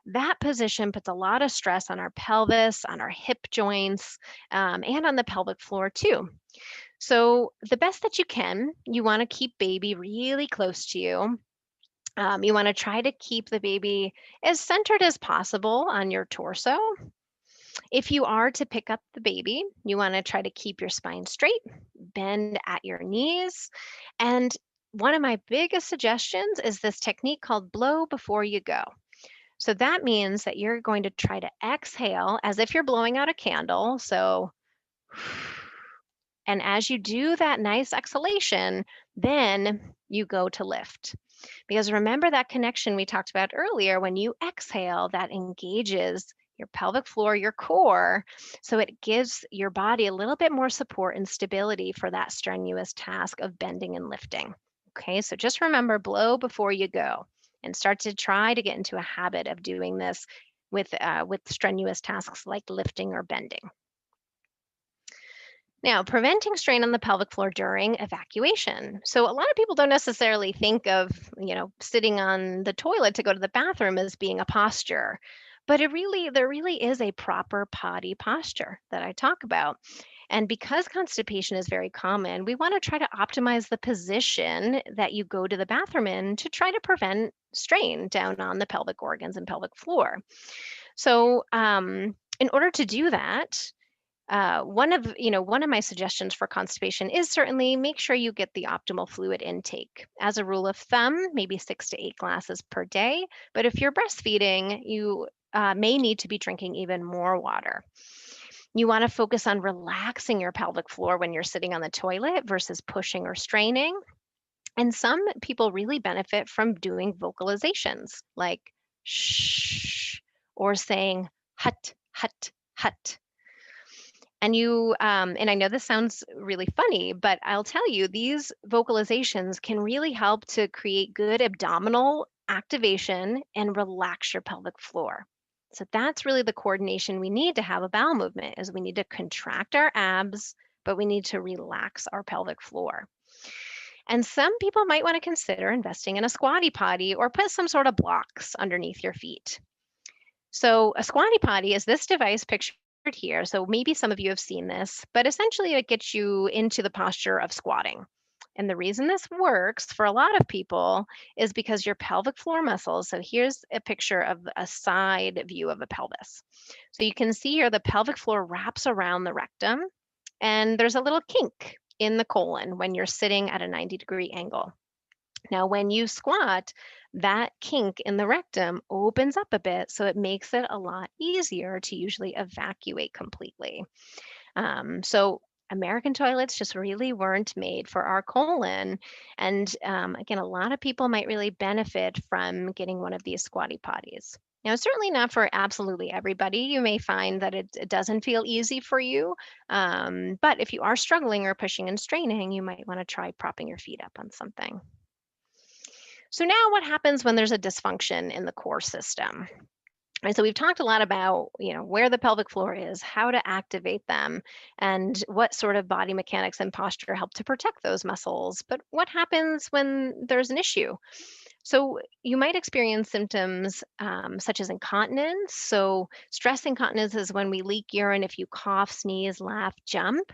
That position puts a lot of stress on our pelvis, on our hip joints, and on the pelvic floor too. So the best that you want to keep baby really close to you. You want to try to keep the baby as centered as possible on your torso. If you are to pick up the baby, you want to try to keep your spine straight, bend at your knees. And one of my biggest suggestions is this technique called blow before you go. So that means that you're going to try to exhale as if you're blowing out a candle. So, and as you do that nice exhalation, then you go to lift. Because remember that connection we talked about earlier, when you exhale, that engages your pelvic floor, your core. So it gives your body a little bit more support and stability for that strenuous task of bending and lifting. Okay, so just remember, blow before you go and start to try to get into a habit of doing this with strenuous tasks like lifting or bending. Now, preventing strain on the pelvic floor during evacuation. So a lot of people don't necessarily think of, sitting on the toilet to go to the bathroom as being a posture, but there really is a proper potty posture that I talk about. And because constipation is very common, we want to try to optimize the position that you go to the bathroom in to try to prevent strain down on the pelvic organs and pelvic floor. So, in order to do that, one of my suggestions for constipation is certainly make sure you get the optimal fluid intake. As a rule of thumb, maybe 6 to 8 glasses per day. But if you're breastfeeding, you may need to be drinking even more water. You want to focus on relaxing your pelvic floor when you're sitting on the toilet versus pushing or straining. And some people really benefit from doing vocalizations like shh or saying hut, hut, hut. And I know this sounds really funny, but I'll tell you, these vocalizations can really help to create good abdominal activation and relax your pelvic floor. So that's really the coordination we need to have a bowel movement, is we need to contract our abs, but we need to relax our pelvic floor. And some people might want to consider investing in a squatty potty or put some sort of blocks underneath your feet. So a squatty potty is this device pictured here. So maybe some of you have seen this, but essentially it gets you into the posture of squatting. And the reason this works for a lot of people is because your pelvic floor muscles. So here's a picture of a side view of a pelvis. So you can see here the pelvic floor wraps around the rectum, and there's a little kink in the colon when you're sitting at a 90-degree angle. Now, when you squat, that kink in the rectum opens up a bit, so it makes it a lot easier to usually evacuate completely. So American toilets just really weren't made for our colon. And again, a lot of people might really benefit from getting one of these squatty potties. Now, certainly not for absolutely everybody. You may find that it doesn't feel easy for you. But if you are struggling or pushing and straining, you might want to try propping your feet up on something. So now what happens when there's a dysfunction in the core system? And so we've talked a lot about, where the pelvic floor is, how to activate them, and what sort of body mechanics and posture help to protect those muscles. But what happens when there's an issue? So you might experience symptoms such as incontinence. So stress incontinence is when we leak urine if you cough, sneeze, laugh, jump.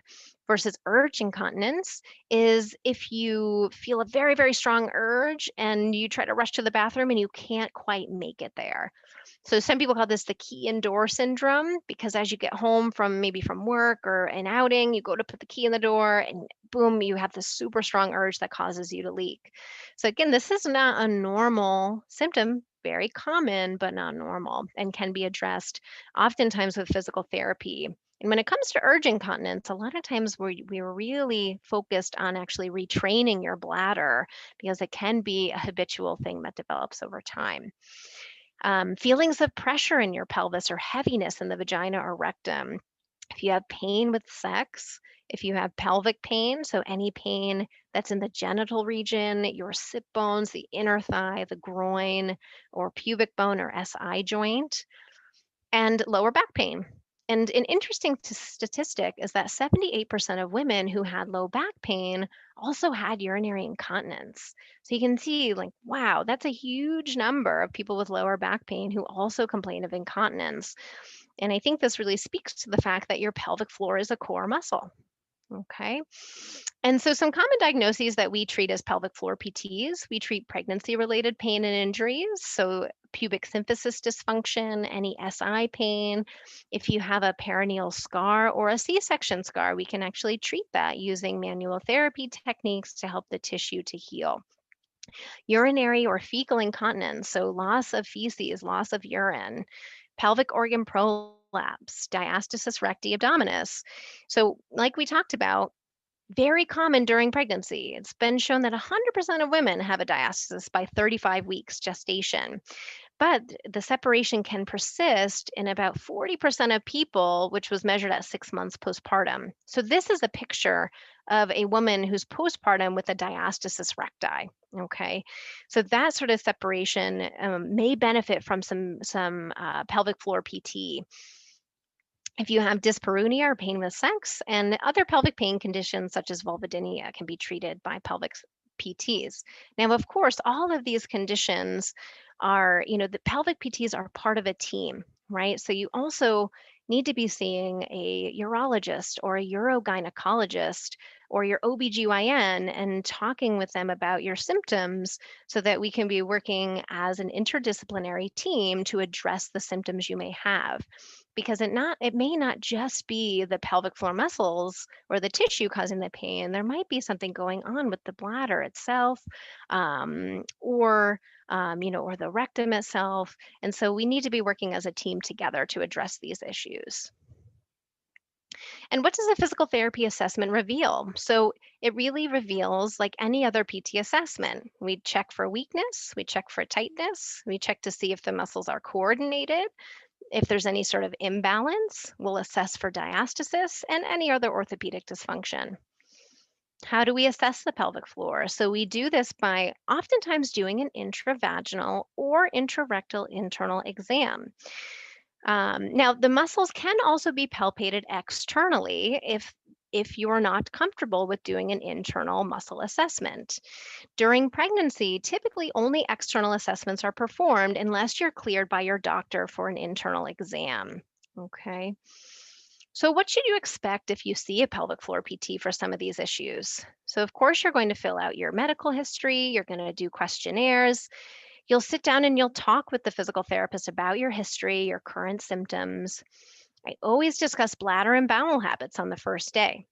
Versus urge incontinence is if you feel a very, very strong urge and you try to rush to the bathroom and you can't quite make it there. So some people call this the key and door syndrome because as you get home from maybe from work or an outing, you go to put the key in the door and boom, you have this super strong urge that causes you to leak. So again, this is not a normal symptom, very common, but not normal and can be addressed oftentimes with physical therapy. And when it comes to urge incontinence, a lot of times we're really focused on actually retraining your bladder because it can be a habitual thing that develops over time. Feelings of pressure in your pelvis or heaviness in the vagina or rectum. If you have pain with sex, if you have pelvic pain, so any pain that's in the genital region, your sit bones, the inner thigh, the groin, or pubic bone or SI joint, and lower back pain. And an interesting statistic is that 78% of women who had low back pain also had urinary incontinence. So you can see, like, wow, that's a huge number of people with lower back pain who also complain of incontinence. And I think this really speaks to the fact that your pelvic floor is a core muscle. Okay. And so some common diagnoses that we treat as pelvic floor PTs, we treat pregnancy related pain and injuries. So pubic symphysis dysfunction, any SI pain. If you have a perineal scar or a C-section scar, we can actually treat that using manual therapy techniques to help the tissue to heal. Urinary or fecal incontinence, so loss of feces, loss of urine, pelvic organ prolapse, diastasis recti abdominis. So, like we talked about, very common during pregnancy. It's been shown that 100% of women have a diastasis by 35 weeks gestation. But the separation can persist in about 40% of people, which was measured at 6 months postpartum. So, this is a picture of a woman who's postpartum with a diastasis recti. Okay, so that sort of separation may benefit from some pelvic floor PT. If you have dyspareunia or pain with sex, and other pelvic pain conditions such as vulvodynia can be treated by pelvic PTs. Now, of course, all of these conditions are, the pelvic PTs are part of a team, right? So you also need to be seeing a urologist or a urogynecologist or your OBGYN and talking with them about your symptoms so that we can be working as an interdisciplinary team to address the symptoms you may have because it may not just be the pelvic floor muscles or the tissue causing the pain. There might be something going on with the bladder itself, or the rectum itself. And so we need to be working as a team together to address these issues. And what does a physical therapy assessment reveal? So it really reveals like any other PT assessment. We check for weakness, we check for tightness, we check to see if the muscles are coordinated. If there's any sort of imbalance, we'll assess for diastasis and any other orthopedic dysfunction. How do we assess the pelvic floor? So we do this by oftentimes doing an intravaginal or intrarectal internal exam. Now, the muscles can also be palpated externally if you're not comfortable with doing an internal muscle assessment. During pregnancy, typically only external assessments are performed unless you're cleared by your doctor for an internal exam. Okay. So, what should you expect if you see a pelvic floor PT for some of these issues? So, of course, you're going to fill out your medical history, you're going to do questionnaires, you'll sit down and you'll talk with the physical therapist about your history, your current symptoms. I always discuss bladder and bowel habits on the first day.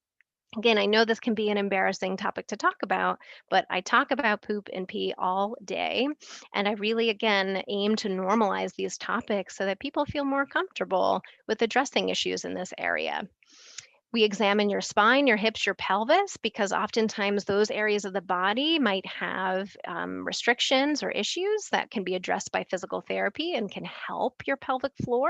Again, I know this can be an embarrassing topic to talk about, but I talk about poop and pee all day. And I really, again, aim to normalize these topics so that people feel more comfortable with addressing issues in this area. We examine your spine, your hips, your pelvis, because oftentimes those areas of the body might have restrictions or issues that can be addressed by physical therapy and can help your pelvic floor.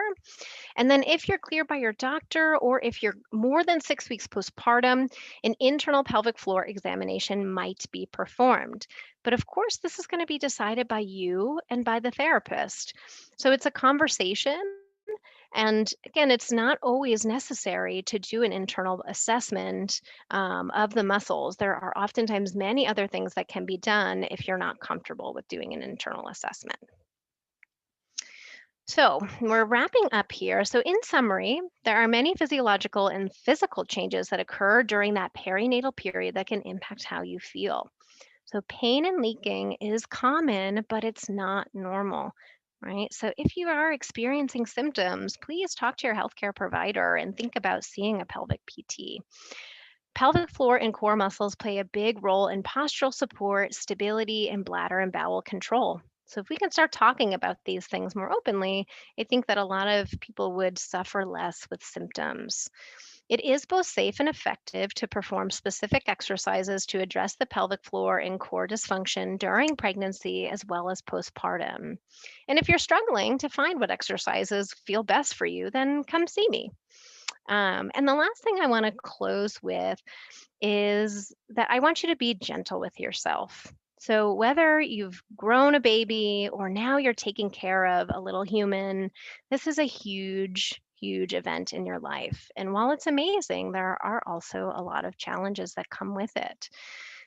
And then, if you're cleared by your doctor or if you're more than 6 weeks postpartum, an internal pelvic floor examination might be performed. But of course, this is going to be decided by you and by the therapist. So it's a conversation. And again, it's not always necessary to do an internal assessment of the muscles. There are oftentimes many other things that can be done if you're not comfortable with doing an internal assessment. So, we're wrapping up here. So, in summary, there are many physiological and physical changes that occur during that perinatal period that can impact how you feel. So, pain and leaking is common, but it's not normal, right? So, if you are experiencing symptoms, please talk to your healthcare provider and think about seeing a pelvic PT. Pelvic floor and core muscles play a big role in postural support, stability, and bladder and bowel control. So, if we can start talking about these things more openly, I think that a lot of people would suffer less with symptoms. It is both safe and effective to perform specific exercises to address the pelvic floor and core dysfunction during pregnancy as well as postpartum. And if you're struggling to find what exercises feel best for you, then come see me. And the last thing I want to close with is that I want you to be gentle with yourself. So, whether you've grown a baby or now you're taking care of a little human, this is a huge, huge event in your life. And while it's amazing, there are also a lot of challenges that come with it.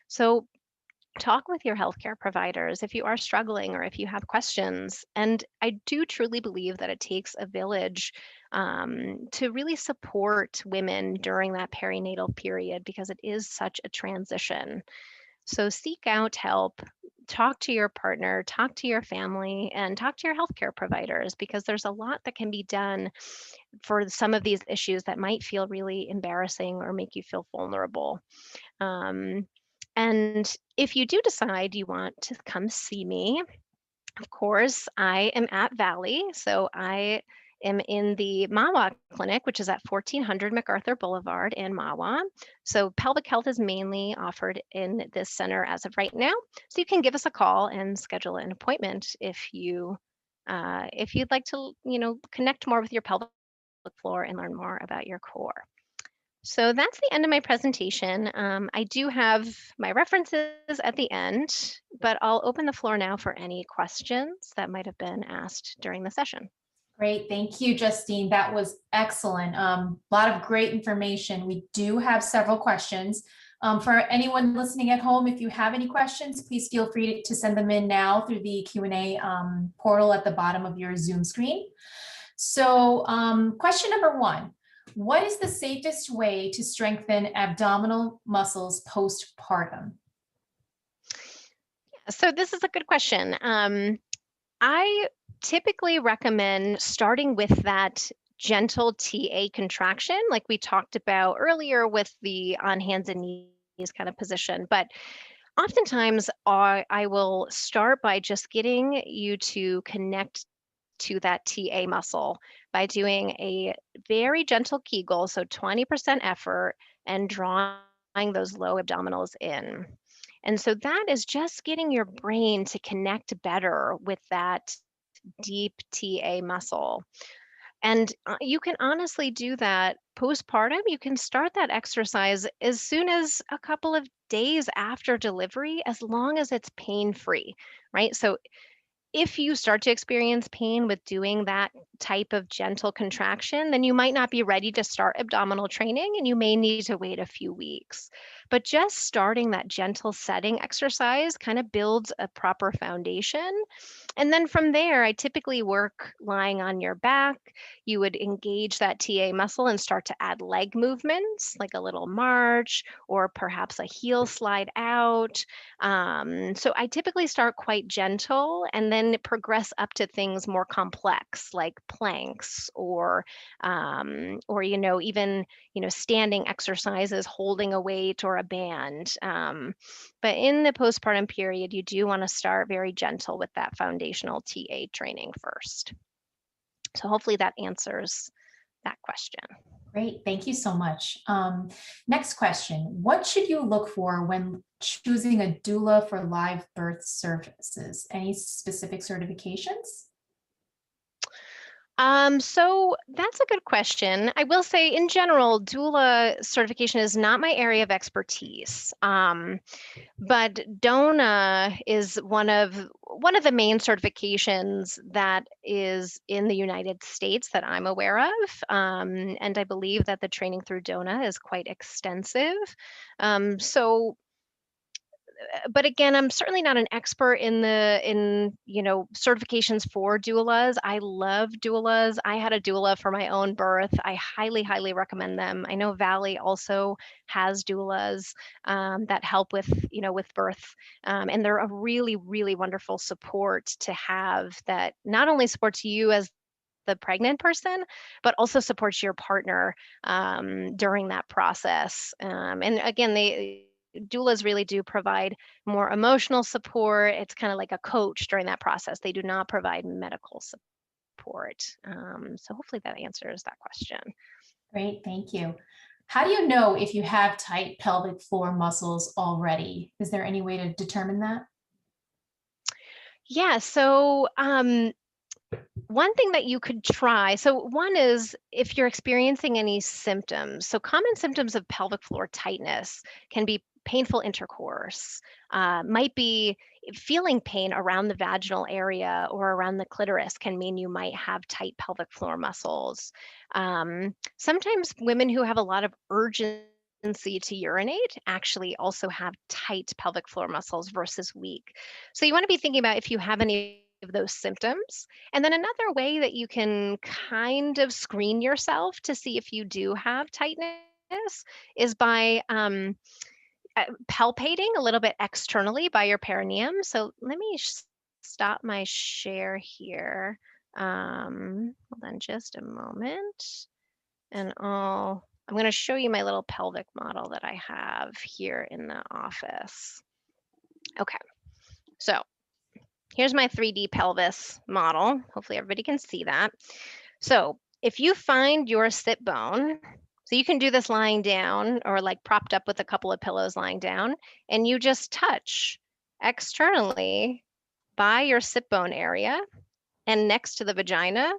So, talk with your healthcare providers if you are struggling or if you have questions. And I do truly believe that it takes a village to really support women during that perinatal period because it is such a transition. So seek out help, talk to your partner, talk to your family, and talk to your healthcare providers because there's a lot that can be done for some of these issues that might feel really embarrassing or make you feel vulnerable. Um, and if you do decide you want to come see me, of course, I am at Valley. So I am in the Mawa Clinic, which is at 1400 MacArthur Boulevard in Mawa. So pelvic health is mainly offered in this center as of right now. So you can give us a call and schedule an appointment if you'd like to, connect more with your pelvic floor and learn more about your core. So that's the end of my presentation. I do have my references at the end, but I'll open the floor now for any questions that might have been asked during the session. Great. Thank you, Justine. That was excellent. A lot of great information. We do have several questions. For anyone listening at home, if you have any questions, please feel free to send them in now through the Q&A portal at the bottom of your Zoom screen. So question number one, what is the safest way to strengthen abdominal muscles postpartum? So this is a good question. I typically recommend starting with that gentle TA contraction, like we talked about earlier with the on hands and knees kind of position. But oftentimes I will start by just getting you to connect to that TA muscle by doing a very gentle Kegel, so 20% effort, and drawing those low abdominals in. And so that is just getting your brain to connect better with that deep TA muscle. And you can honestly do that postpartum. You can start that exercise as soon as a couple of days after delivery, as long as it's pain free, right? So if you start to experience pain with doing that type of gentle contraction, then you might not be ready to start abdominal training and you may need to wait a few weeks. But just starting that gentle setting exercise kind of builds a proper foundation. And then from there, I typically work lying on your back. You would engage that TA muscle and start to add leg movements, like a little march or perhaps a heel slide out. So I typically start quite gentle and then progress up to things more complex, like planks or even standing exercises, holding a weight or a band. But in the postpartum period, you do want to start very gentle with that foundational TA training first. So hopefully that answers that question. Great, thank you so much. Next question. What should you look for when choosing a doula for live birth services? Any specific certifications? So that's a good question. I will say, in general, doula certification is not my area of expertise. But DONA is one of the main certifications that is in the United States that I'm aware of. And I believe that the training through DONA is quite extensive. So but again, I'm certainly not an expert in certifications for doulas. I love doulas. I had a doula for my own birth. I highly, highly recommend them. I know Valley also has doulas that help with birth, and they're a really, really wonderful support to have that not only supports you as the pregnant person, but also supports your partner during that process. And again, doulas really do provide more emotional support. It's kind of like a coach during that process. They do not provide medical support. So hopefully that answers that question. Great, thank you. How do you know if you have tight pelvic floor muscles already? Is there any way to determine that? Yeah, so one thing that you could try, so one is if you're experiencing any symptoms. So common symptoms of pelvic floor tightness can be painful intercourse, might be feeling pain around the vaginal area or around the clitoris can mean you might have tight pelvic floor muscles. Sometimes women who have a lot of urgency to urinate actually also have tight pelvic floor muscles versus weak. So you want to be thinking about if you have any of those symptoms. And then another way that you can kind of screen yourself to see if you do have tightness is by palpating a little bit externally by your perineum. So let me stop my share here. Hold on just a moment. And I'm going to show you my little pelvic model that I have here in the office. Okay, so here's my 3D pelvis model. Hopefully everybody can see that. So if you find your sit bone, so you can do this lying down or like propped up with a couple of pillows lying down, and you just touch externally by your sit bone area and next to the vagina.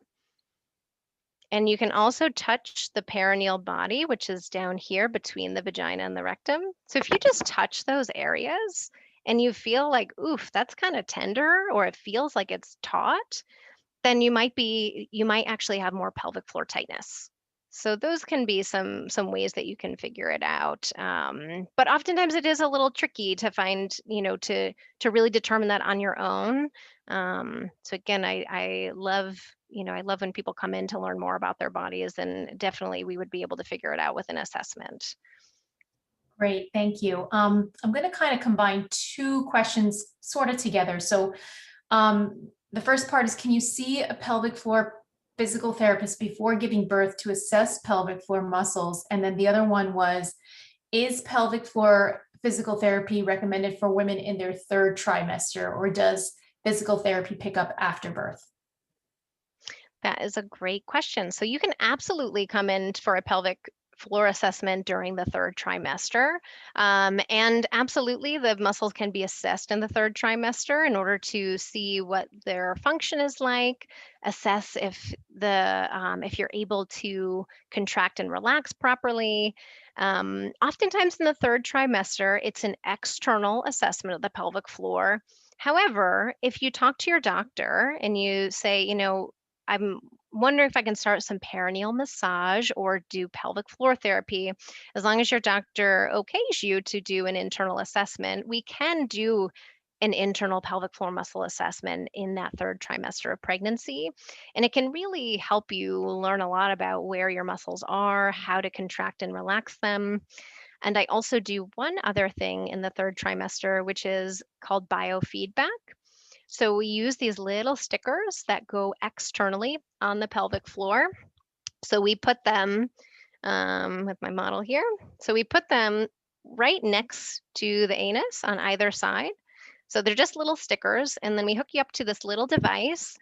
And you can also touch the perineal body, which is down here between the vagina and the rectum. So if you just touch those areas and you feel like, oof, that's kind of tender, or it feels like it's taut, then you might actually have more pelvic floor tightness. So those can be some ways that you can figure it out. But oftentimes it is a little tricky to find, to really determine that on your own. So again, I love, I love when people come in to learn more about their bodies, and definitely we would be able to figure it out with an assessment. Great, thank you. I'm going to kind of combine two questions sort of together. So the first part is, can you see a pelvic floor physical therapist before giving birth to assess pelvic floor muscles? And then the other one was, is pelvic floor physical therapy recommended for women in their third trimester, or does physical therapy pick up after birth? That is a great question. So you can absolutely come in for a pelvic floor assessment during the third trimester. And absolutely, the muscles can be assessed in the third trimester in order to see what their function is like, assess if you're able to contract and relax properly. Oftentimes in the third trimester, it's an external assessment of the pelvic floor. However, if you talk to your doctor and you say, I'm wondering if I can start some perineal massage or do pelvic floor therapy. As long as your doctor okays you to do an internal assessment, we can do an internal pelvic floor muscle assessment in that third trimester of pregnancy. And it can really help you learn a lot about where your muscles are, how to contract and relax them. And I also do one other thing in the third trimester, which is called biofeedback. So we use these little stickers that go externally on the pelvic floor. So we put them with my model here. So we put them right next to the anus on either side. So they're just little stickers, and then we hook you up to this little device,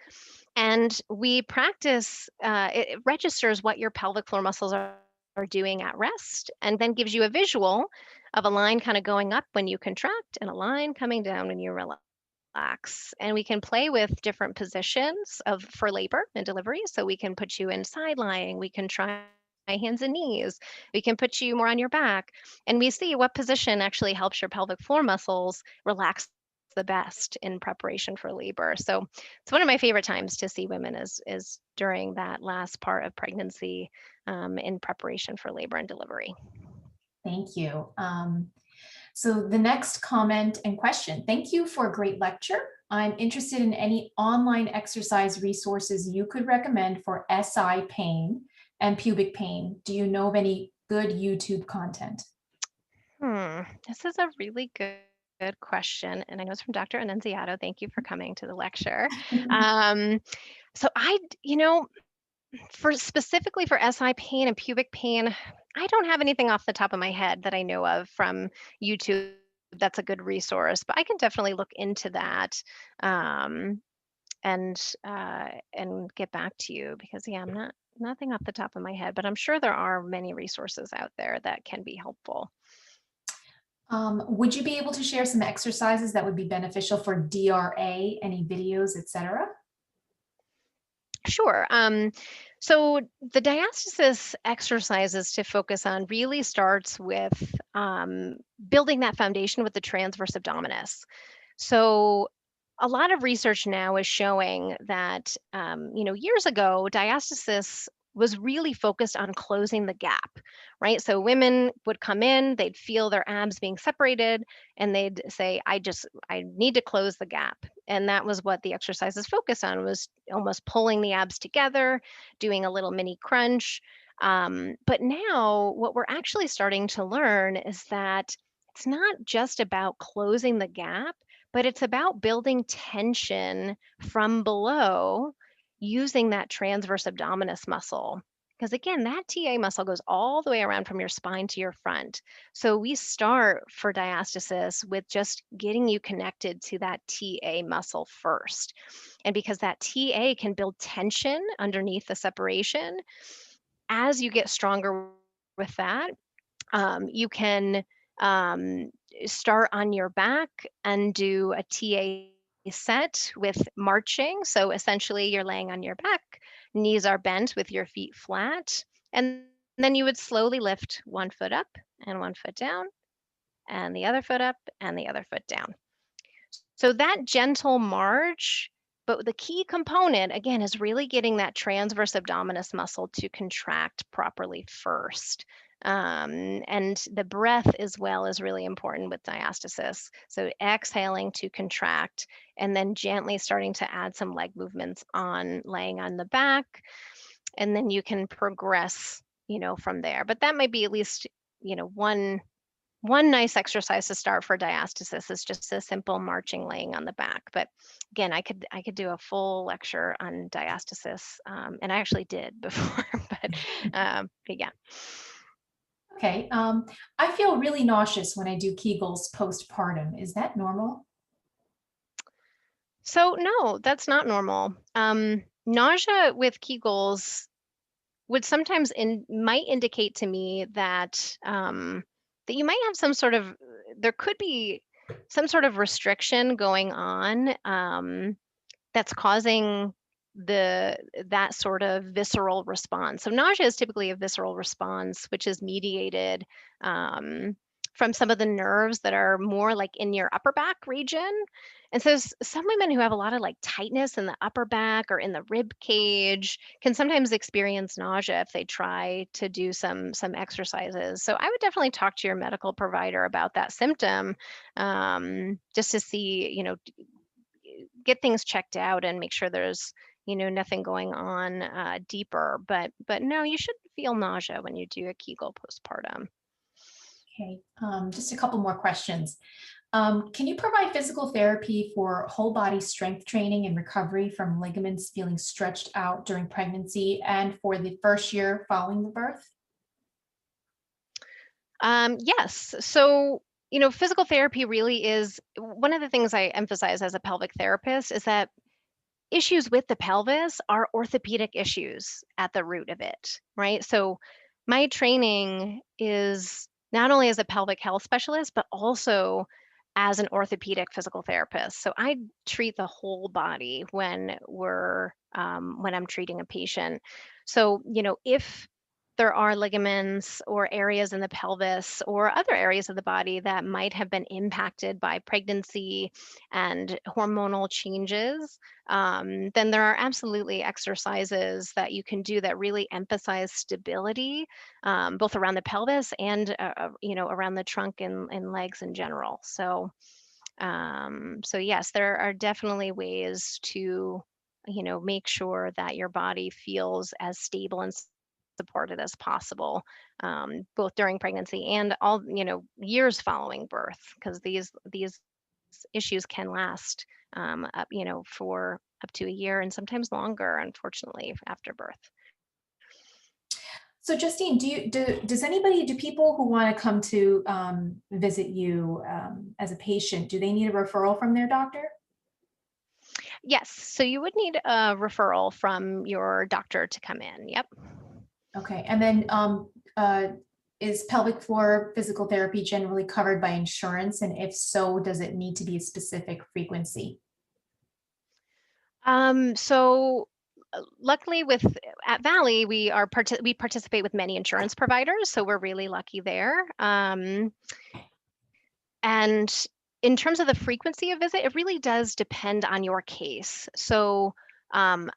and we practice. It registers what your pelvic floor muscles are are doing at rest, and then gives you a visual of a line kind of going up when you contract and a line coming down when you relax. And we can play with different positions of for labor and delivery. So we can put you in side lying, we can try hands and knees, we can put you more on your back, and we see what position actually helps your pelvic floor muscles relax the best in preparation for labor. So it's one of my favorite times to see women is during that last part of pregnancy, in preparation for labor and delivery. Thank you. So the next comment and question, thank you for a great lecture. I'm interested in any online exercise resources you could recommend for SI pain and pubic pain. Do you know of any good YouTube content? This is a really good question, and I know it's from Dr. Annunziato. Thank you for coming to the lecture. Um, so for specifically for SI pain and pubic pain, I don't have anything off the top of my head that I know of from YouTube that's a good resource, but I can definitely look into that, um, and get back to you because yeah, I'm not nothing off the top of my head, but I'm sure there are many resources out there that can be helpful. Would you be able to share some exercises that would be beneficial for DRA, any videos, etc.? Sure. So the diastasis exercises to focus on really starts with building that foundation with the transverse abdominis. So a lot of research now is showing that, years ago, diastasis was really focused on closing the gap, right? So women would come in, they'd feel their abs being separated, and they'd say, I need to close the gap. And that was what the exercises focused on, was almost pulling the abs together, doing a little mini crunch. But now what we're actually starting to learn is that it's not just about closing the gap, but it's about building tension from below using that transverse abdominis muscle. Because again, that TA muscle goes all the way around from your spine to your front. So we start for diastasis with just getting you connected to that TA muscle first. And because that TA can build tension underneath the separation, as you get stronger with that, you can start on your back and do a TA set with marching. So essentially, you're laying on your back, knees are bent with your feet flat, and then you would slowly lift one foot up and one foot down, and the other foot up and the other foot down. So that gentle march, but the key component, again, is really getting that transverse abdominis muscle to contract properly first. And the breath as well is really important with diastasis. So exhaling to contract and then gently starting to add some leg movements on laying on the back. And then you can progress, from there. But that might be at least, one nice exercise to start for diastasis is just a simple marching laying on the back. But again, I could do a full lecture on diastasis, and I actually did before. But yeah. Okay. I feel really nauseous when I do Kegels postpartum. Is that normal? So no, that's not normal. Nausea with Kegels would sometimes might indicate to me that that you might have there could be some sort of restriction going on, that's causing that sort of visceral response. So nausea is typically a visceral response, which is mediated from some of the nerves that are more like in your upper back region. And so some women who have a lot of like tightness in the upper back or in the rib cage can sometimes experience nausea if they try to do some exercises. So I would definitely talk to your medical provider about that symptom, just to see, get things checked out and make sure there's nothing going on deeper. But no, you shouldn't feel nausea when you do a Kegel postpartum. Okay. Just a couple more questions. Can you provide physical therapy for whole body strength training and recovery from ligaments feeling stretched out during pregnancy and for the first year following the birth? Yes. So, physical therapy really is one of the things I emphasize as a pelvic therapist is that issues with the pelvis are orthopedic issues at the root of it, right? So My training is not only as a pelvic health specialist, but also as an orthopedic physical therapist. So I treat the whole body when I'm treating a patient. So, if there are ligaments or areas in the pelvis or other areas of the body that might have been impacted by pregnancy and hormonal changes, then there are absolutely exercises that you can do that really emphasize stability, both around the pelvis and around the trunk and legs in general. So yes, there are definitely ways to make sure that your body feels as stable and supported as possible, both during pregnancy and all years following birth, because these issues can last for up to a year and sometimes longer, unfortunately, after birth. So Justine, do people who want to come to visit you as a patient, do they need a referral from their doctor? Yes, so you would need a referral from your doctor to come in. Yep. Okay, and then is pelvic floor physical therapy generally covered by insurance? And if so, does it need to be a specific frequency? Luckily at Valley, we participate with many insurance providers, so we're really lucky there. And in terms of the frequency of visit, it really does depend on your case. So um,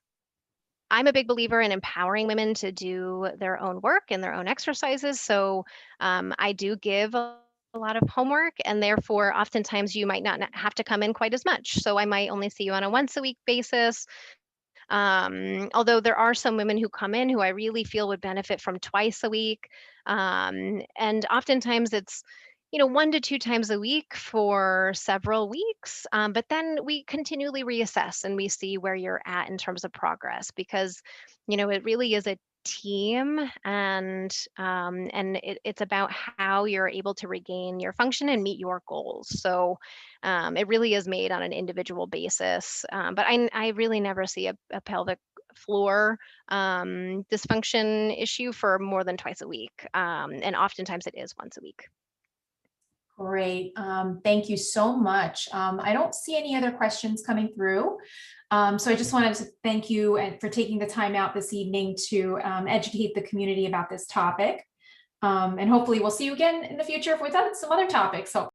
I'm a big believer in empowering women to do their own work and their own exercises. So I do give a lot of homework, and therefore, oftentimes you might not have to come in quite as much. So I might only see you on a once a week basis. Although there are some women who come in who I really feel would benefit from twice a week. And oftentimes it's, 1 to 2 times a week for several weeks. But then we continually reassess and we see where you're at in terms of progress, because, it really is a team, and it's about how you're able to regain your function and meet your goals. So it really is made on an individual basis. But I really never see a pelvic floor dysfunction issue for more than twice a week. And oftentimes it is once a week. Great. Thank you so much. I don't see any other questions coming through. So I just wanted to thank you for taking the time out this evening to educate the community about this topic. And hopefully we'll see you again in the future if we've done some other topics. So